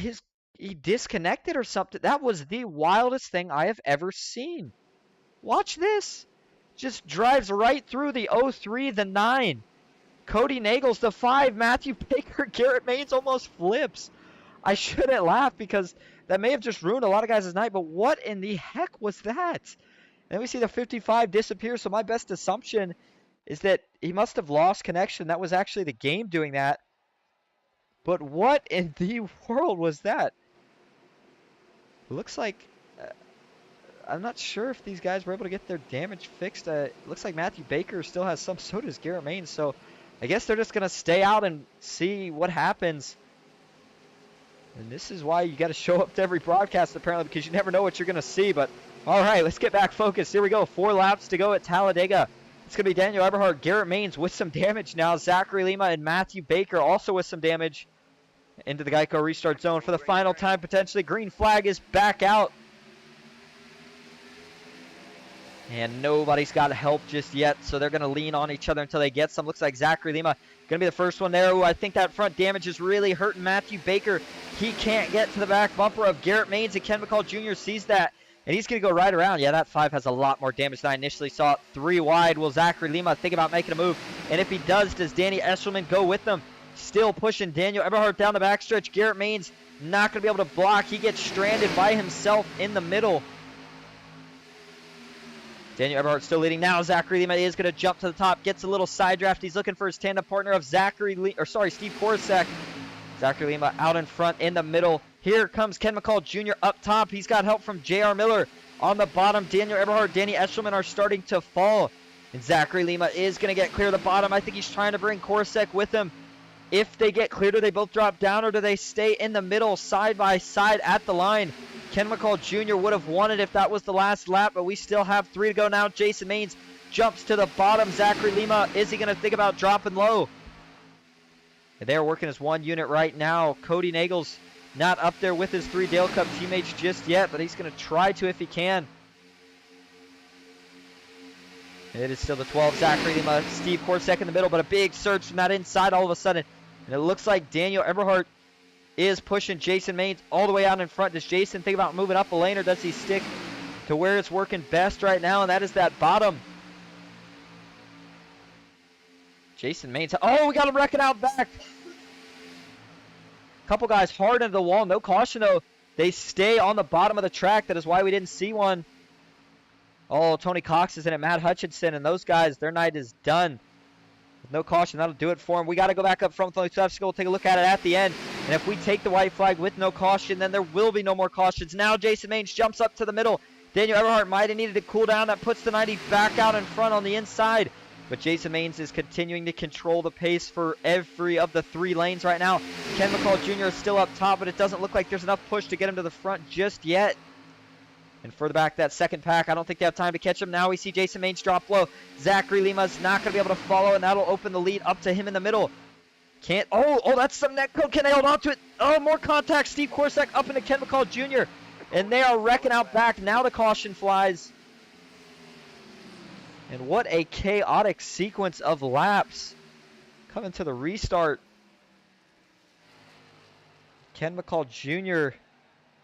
he disconnected or something. That was the wildest thing I have ever seen. Watch this. Just drives right through the 03, the 9. Cody Nagels, the 5. Matthew Baker, Garrett Maines almost flips. I shouldn't laugh because that may have just ruined a lot of guys' night, but what in the heck was that? Then we see the 55 disappear, so my best assumption is that he must have lost connection. That was actually the game doing that. But what in the world was that? It looks like... I'm not sure if these guys were able to get their damage fixed. It looks like Matthew Baker still has some, so does Garrett Maines. So I guess they're just going to stay out and see what happens. And this is why you got to show up to every broadcast, apparently, because you never know what you're going to see. But all right, let's get back focused. Here we go. 4 laps to go at Talladega. It's going to be Daniel Eberhard, Garrett Maines with some damage now. Zachary Lima and Matthew Baker also with some damage. Into the Geico restart zone for the final time, potentially. Green flag is back out. And nobody's got help just yet, so they're going to lean on each other until they get some. Looks like Zachary Lima going to be the first one there. Ooh, I think that front damage is really hurting Matthew Baker. He can't get to the back bumper of Garrett Maines, and Ken McCall Jr. sees that, and he's going to go right around. Yeah, that 5 has a lot more damage than I initially saw. 3 wide. Will Zachary Lima think about making a move? And if he does Danny Eshelman go with them? Still pushing Daniel Eberhard down the backstretch. Garrett Maines not going to be able to block. He gets stranded by himself in the middle. Daniel Eberhard still leading now. Zachary Lima is going to jump to the top, gets a little side draft. He's looking for his tandem partner of Steve Korosek. Zachary Lima out in front in the middle. Here comes Ken McCall Jr. up top. He's got help from J.R. Miller on the bottom. Daniel Eberhard, Danny Eshelman are starting to fall. And Zachary Lima is going to get clear of the bottom. I think he's trying to bring Korosek with him. If they get clear, do they both drop down or do they stay in the middle side by side at the line? Ken McCall Jr. would have won it if that was the last lap, but we still have 3 to go now. Jason Maines jumps to the bottom. Zachary Lima, is he going to think about dropping low? And they're working as one unit right now. Cody Nagels not up there with his 3 Dale Cup teammates just yet, but he's going to try to if he can. It is still the 12, Zachary Lima, Steve Korosek in the middle, but a big surge from that inside all of a sudden. And it looks like Daniel Eberhard is pushing Jason Maines all the way out in front. Does Jason think about moving up a lane, or does he stick to where it's working best right now, and that is that bottom? Jason Maines. Oh, we got him wrecking out back. Couple guys hard into the wall. No caution, though. They stay on the bottom of the track. That is why we didn't see one. Oh, Tony Cox is in it. Matt Hutchinson and those guys, their night is done. With no caution, that'll do it for them. We got to go back up front with the We'll take a look at it at the end. And if we take the white flag with no caution, then there will be no more cautions. Now Jason Maines jumps up to the middle. Daniel Eberhard might have needed to cool down. That puts the 90 back out in front on the inside. But Jason Maines is continuing to control the pace for every of the 3 lanes right now. Ken McCall Jr. is still up top, but it doesn't look like there's enough push to get him to the front just yet. And further back, that second pack, I don't think they have time to catch him. Now we see Jason Maines drop low. Zachary Lima's not going to be able to follow, and that'll open the lead up to him in the middle. Can't. Oh, that's some net code. Can they hold on to it? Oh, more contact. Steve Korosek up into Ken McCall Jr. And they are wrecking out back. Now the caution flies. And what a chaotic sequence of laps. Coming to the restart. Ken McCall Jr.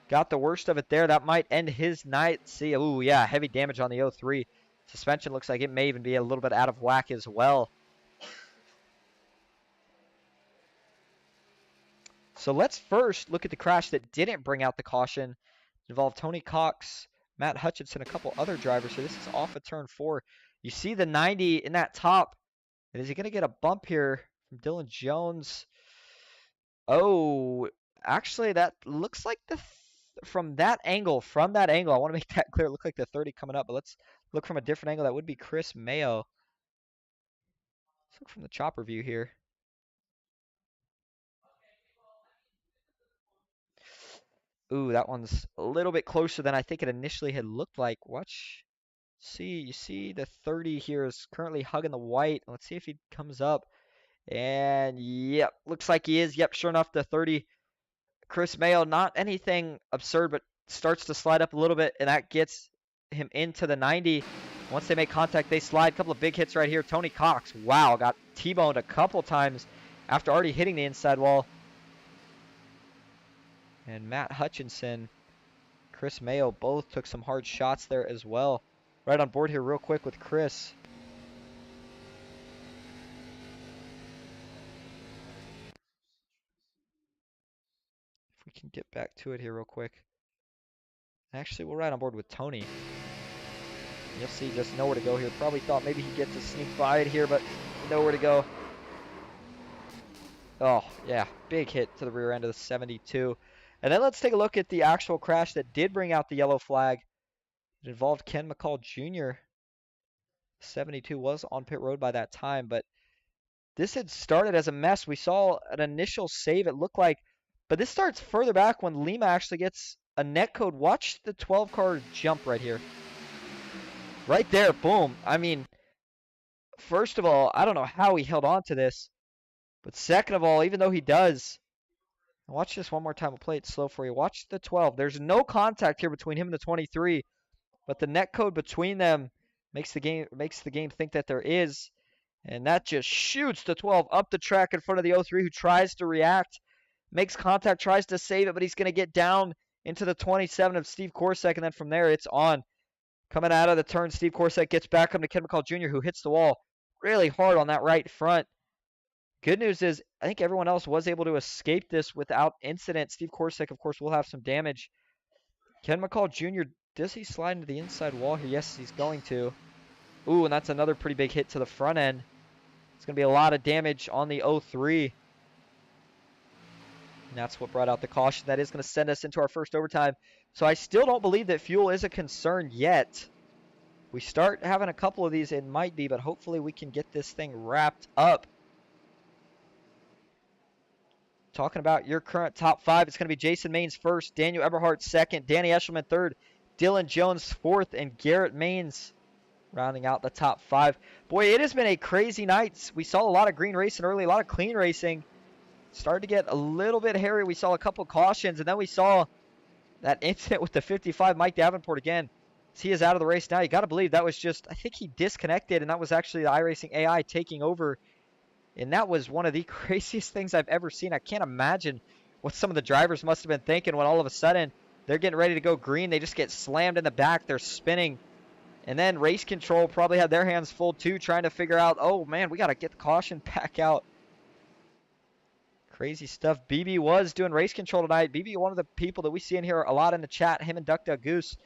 got the worst of it there. That might end his night. See, ooh, yeah, heavy damage on the 03. Suspension looks like it may even be a little bit out of whack as well. So let's first look at the crash that didn't bring out the caution. It involved Tony Cox, Matt Hutchinson, a couple other drivers. So this is off of turn 4. You see the 90 in that top. And is he going to get a bump here from Dylan Jones? Oh, actually, that looks like from that angle, I want to make that clear. It looked like the 30 coming up, but let's look from a different angle. That would be Chris Mayo. Let's look from the chopper view here. Ooh, that one's a little bit closer than I think it initially had looked like. Watch. See, you see the 30 here is currently hugging the white. Let's see if he comes up. And yep, looks like he is. Yep, sure enough, the 30. Chris Mayo, not anything absurd, but starts to slide up a little bit, and that gets him into the 90. Once they make contact, they slide. A couple of big hits right here. Tony Cox, wow, got T-boned a couple times after already hitting the inside wall. And Matt Hutchinson, Chris Mayo both took some hard shots there as well. Right on board here real quick with Chris. If we can get back to it here real quick. Actually, we're right on board with Tony. You'll see just nowhere to go here. Probably thought maybe he'd get to sneak by it here, but nowhere to go. Oh, yeah, big hit to the rear end of the 72. And then let's take a look at the actual crash that did bring out the yellow flag. It involved Ken McCall Jr. 72 was on pit road by that time, but this had started as a mess. We saw an initial save, it looked like, but this starts further back when Lima actually gets a net code. Watch the 12 car jump right here. Right there, boom. I mean, first of all, I don't know how he held on to this, but second of all, even though he does, watch this one more time. We'll play it slow for you. Watch the 12. There's no contact here between him and the 23, but the net code between them makes the game think that there is, and that just shoots the 12 up the track in front of the 03, who tries to react, makes contact, tries to save it, but he's going to get down into the 27 of Steve Korsak, and then from there it's on. Coming out of the turn, Steve Korsak gets back up to Ken McCall Jr., who hits the wall really hard on that right front. Good news is, I think everyone else was able to escape this without incident. Steve Korsak, of course, will have some damage. Ken McCall Jr., does he slide into the inside wall here? Yes, he's going to. Ooh, and that's another pretty big hit to the front end. It's going to be a lot of damage on the 03. And that's what brought out the caution. That is going to send us into our first overtime. So I still don't believe that fuel is a concern yet. We start having a couple of these, it might be, but hopefully we can get this thing wrapped up. Talking about your current top 5, it's going to be Jason Maines first, Daniel Eberhardt second, Danny Eshelman third, Dylan Jones fourth, and Garrett Maines rounding out the top 5. Boy, it has been a crazy night. We saw a lot of green racing early, a lot of clean racing. Started to get a little bit hairy. We saw a couple cautions, and then we saw that incident with the 55, Mike Davenport again. He is out of the race now. You got to believe that was just, I think he disconnected, and that was actually the iRacing AI taking over. And that was one of the craziest things I've ever seen. I can't imagine what some of the drivers must have been thinking when all of a sudden they're getting ready to go green. They just get slammed in the back. They're spinning. And then race control probably had their hands full too, trying to figure out, oh man, we got to get the caution back out. Crazy stuff. BB was doing race control tonight. BB, one of the people that we see in here a lot in the chat, him and Duck Duck Goose.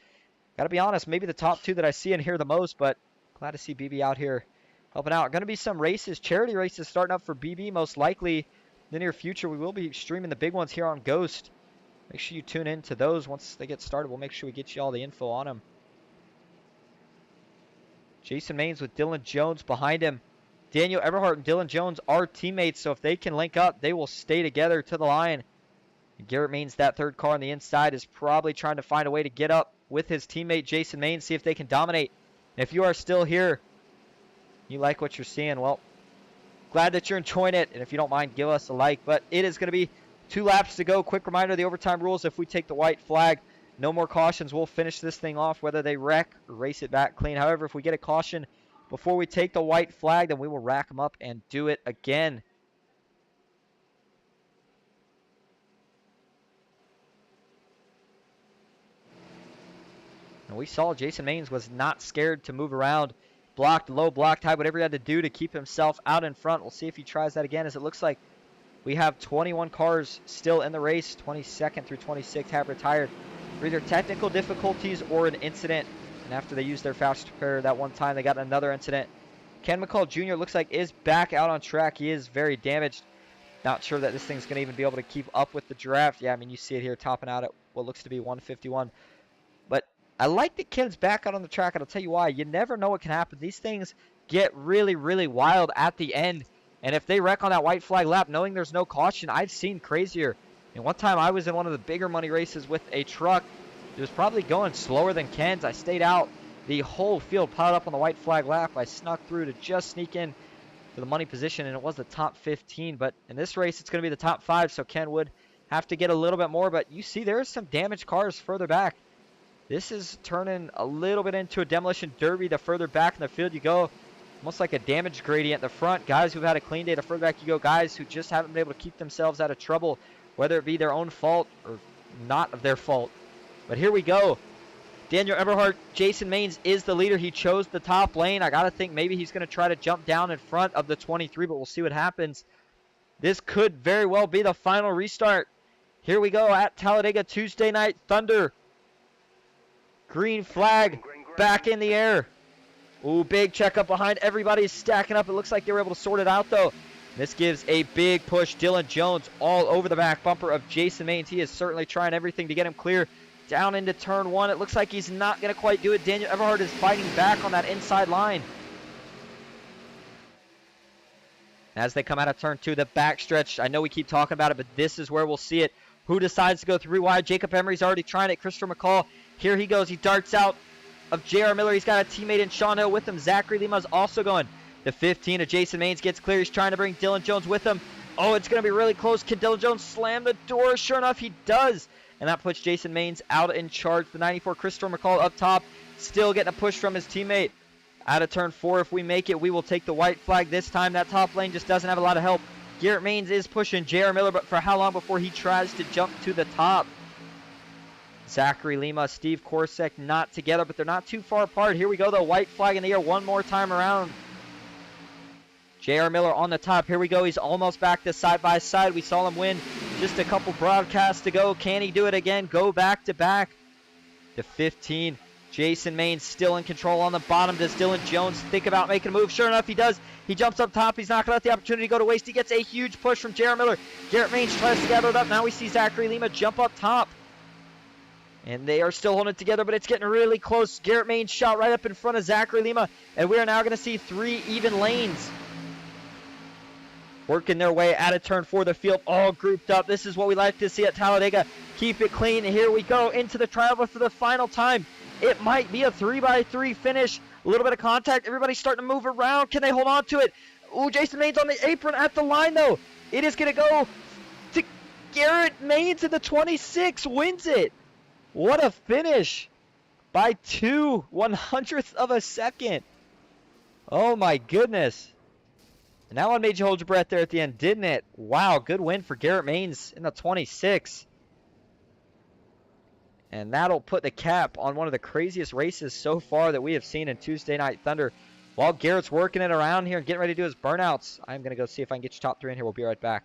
Got to be honest, maybe the top 2 that I see in here the most, but glad to see BB out here helping out. Going to be some races, charity races starting up for BB most likely in the near future. We will be streaming the big ones here on Ghost. Make sure you tune in to those. Once they get started, we'll make sure we get you all the info on them. Jason Maines with Dylan Jones behind him. Daniel Eberhardt and Dylan Jones are teammates, so if they can link up, they will stay together to the line. And Garrett Maines, that third car on the inside, is probably trying to find a way to get up with his teammate Jason Maines, see if they can dominate. And if you are still here, you like what you're seeing, well, glad that you're enjoying it. And if you don't mind, give us a like. But it is going to be 2 laps to go. Quick reminder, the overtime rules, if we take the white flag, no more cautions. We'll finish this thing off, whether they wreck or race it back clean. However, if we get a caution before we take the white flag, then we will rack them up and do it again. And we saw Jason Maines was not scared to move around. Blocked low, blocked high, whatever he had to do to keep himself out in front. We'll see if he tries that again, as it looks like we have 21 cars still in the race. 22nd through 26th have retired for either technical difficulties or an incident. And after they used their fast repair that one time, they got another incident. Ken McCall Jr. looks like is back out on track. He is very damaged. Not sure that this thing's going to even be able to keep up with the draft. Yeah, I mean, you see it here topping out at what looks to be 151. But I like that Ken's back out on the track, and I'll tell you why. You never know what can happen. These things get really, really wild at the end. And if they wreck on that white flag lap, knowing there's no caution, I've seen crazier. And one time I was in one of the bigger money races with a truck. It was probably going slower than Ken's. I stayed out. The whole field piled up on the white flag lap. I snuck through to just sneak in to the money position, and it was the top 15. But in this race, it's going to be the top 5, so Ken would have to get a little bit more. But you see there's some damaged cars further back. This is turning a little bit into a demolition derby. The further back in the field you go, almost like a damage gradient. The front, guys who've had a clean day. The further back you go, guys who just haven't been able to keep themselves out of trouble, whether it be their own fault or not of their fault. But here we go. Daniel Eberhardt, Jason Maines is the leader. He chose the top lane. I got to think maybe he's going to try to jump down in front of the 23, but we'll see what happens. This could very well be the final restart. Here we go at Talladega Tuesday Night Thunder. Green flag back in the air. Ooh, big checkup behind. Everybody's stacking up. It looks like they were able to sort it out, though. This gives a big push. Dylan Jones all over the back bumper of Jason Maines. He is certainly trying everything to get him clear down into turn 1. It looks like he's not going to quite do it. Daniel Eberhardt is fighting back on that inside line. As they come out of turn 2, the backstretch, I know we keep talking about it, but this is where we'll see it. Who decides to go 3 wide? Jacob Emery's already trying it. Christopher McCall, here he goes. He darts out of J.R. Miller. He's got a teammate in Sean Hill with him. Zachary Lima's also going. The 15 of Jason Maines gets clear. He's trying to bring Dylan Jones with him. Oh, it's going to be really close. Can Dylan Jones slam the door? Sure enough, he does. And that puts Jason Maines out in charge. The 94 Christopher McCall up top, still getting a push from his teammate. Out of turn 4, if we make it, we will take the white flag this time. That top lane just doesn't have a lot of help. Garrett Maines is pushing J.R. Miller, but for how long before he tries to jump to the top? Zachary Lima, Steve Korsek not together, but they're not too far apart. Here we go, the white flag in the air one more time around. J.R. Miller on the top. Here we go. He's almost back to side by side. We saw him win just a couple broadcasts to go. Can he do it again? Go back to back. The 15. Jason Maines still in control on the bottom. Does Dylan Jones think about making a move? Sure enough, he does. He jumps up top. He's not going to let the opportunity go to waste. He gets a huge push from J.R. Miller. Garrett Maines tries to gather it up. Now we see Zachary Lima jump up top. And they are still holding it together, but it's getting really close. Garrett Maines shot right up in front of Zachary Lima. And we are now going to see 3 even lanes working their way out of turn 4. The field all grouped up. This is what we like to see at Talladega. Keep it clean. Here we go into the trial for the final time. It might be a 3x3 finish. A little bit of contact. Everybody's starting to move around. Can they hold on to it? Ooh, Jason Maines on the apron at the line, though. It is going to go to Garrett Maines, and the 26 wins it. What a finish by 2/100th of a second. Oh, my goodness. And that one made you hold your breath there at the end, didn't it? Wow, good win for Garrett Maines in the 26. And that'll put the cap on one of the craziest races so far that we have seen in Tuesday Night Thunder. While Garrett's working it around here and getting ready to do his burnouts, I'm going to go see if I can get you top 3 in here. We'll be right back.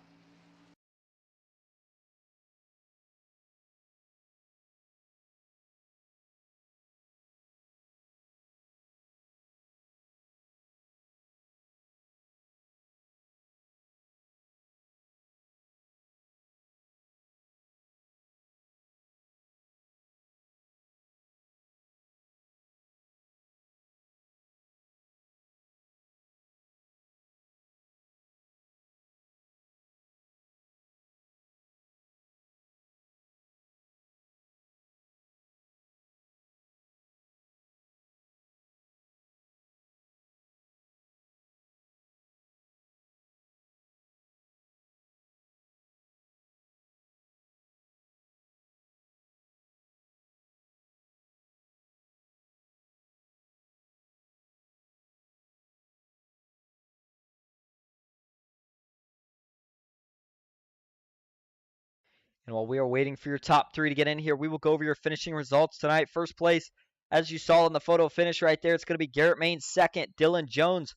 And while we are waiting for your top 3 to get in here, we will go over your finishing results tonight. First place, as you saw in the photo finish right there, it's going to be Garrett Maines. Second, Dylan Jones.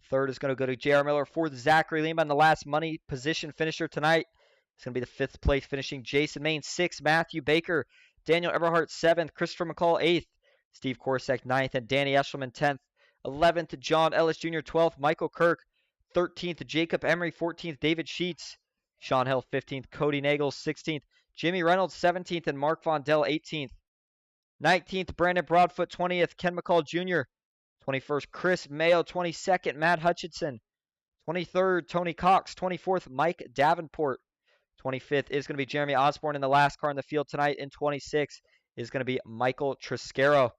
Third is going to go to J.R. Miller. Fourth, Zachary Lima. And the last money position finisher tonight is going to be the 5th place finishing Jason Maines. 6th, Matthew Baker. Daniel Eberhardt, 7th. Christopher McCall, 8th. Steve Korsek, 9th. And Danny Eshelman, 10th. 11th, John Ellis Jr., 12th. Michael Kirk, 13th. Jacob Emery, 14th. David Sheets. Sean Hill, 15th. Cody Nagel, 16th. Jimmy Reynolds, 17th. And Mark Vondell, 18th. 19th, Brandon Broadfoot, 20th. Ken McCall Jr., 21st. Chris Mayo, 22nd. Matt Hutchinson, 23rd. Tony Cox, 24th. Mike Davenport, 25th is going to be Jeremy Osborne, and the last car in the field tonight in 26 is going to be Michael Triscaro.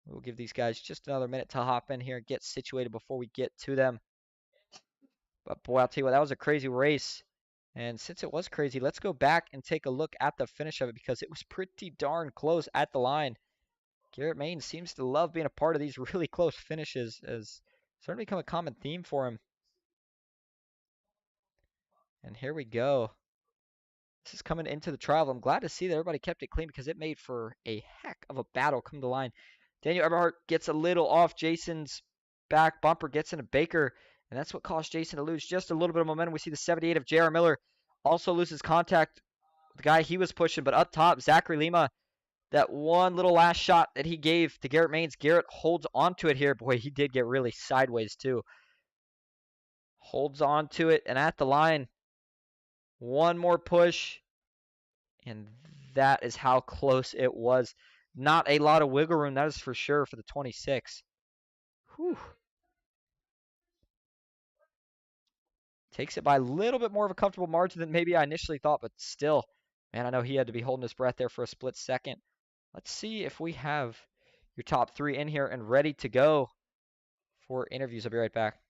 We'll give these guys just another minute to hop in here and get situated before we get to them. But boy, I'll tell you what, that was a crazy race. And since it was crazy, let's go back and take a look at the finish of it because it was pretty darn close at the line. Garrett Main seems to love being a part of these really close finishes, as starting to become a common theme for him. And here we go. This is coming into the trial. I'm glad to see that everybody kept it clean because it made for a heck of a battle come to the line. Daniel Eberhardt gets a little off Jason's back bumper, gets into Baker, and that's what caused Jason to lose just a little bit of momentum. We see the 78 of J.R. Miller also loses contact with the guy he was pushing, but up top, Zachary Lima, that one little last shot that he gave to Garrett Maines, Garrett holds onto it here. Boy, he did get really sideways too. Holds onto it, and at the line, one more push, and that is how close it was. Not a lot of wiggle room, that is for sure, for the 26. Whew. Takes it by a little bit more of a comfortable margin than maybe I initially thought, but still, man, I know he had to be holding his breath there for a split second. Let's see if we have your top three in here and ready to go for interviews. I'll be right back.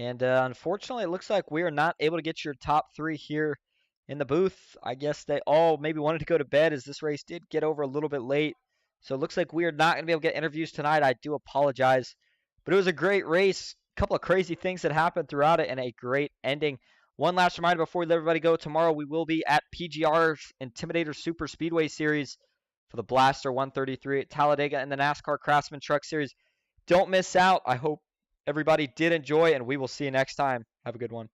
And unfortunately, it looks like we are not able to get your top three here in the booth. I guess they all maybe wanted to go to bed as this race did get over a little bit late. So it looks like we are not going to be able to get interviews tonight. I do apologize. But it was a great race. A couple of crazy things that happened throughout it and a great ending. One last reminder before we let everybody go. Tomorrow we will be at PGR's Intimidator Superspeedway Series for the Blaster 133 at Talladega and the NASCAR Craftsman Truck Series. Don't miss out. I hope everybody did enjoy, and we will see you next time. Have a good one.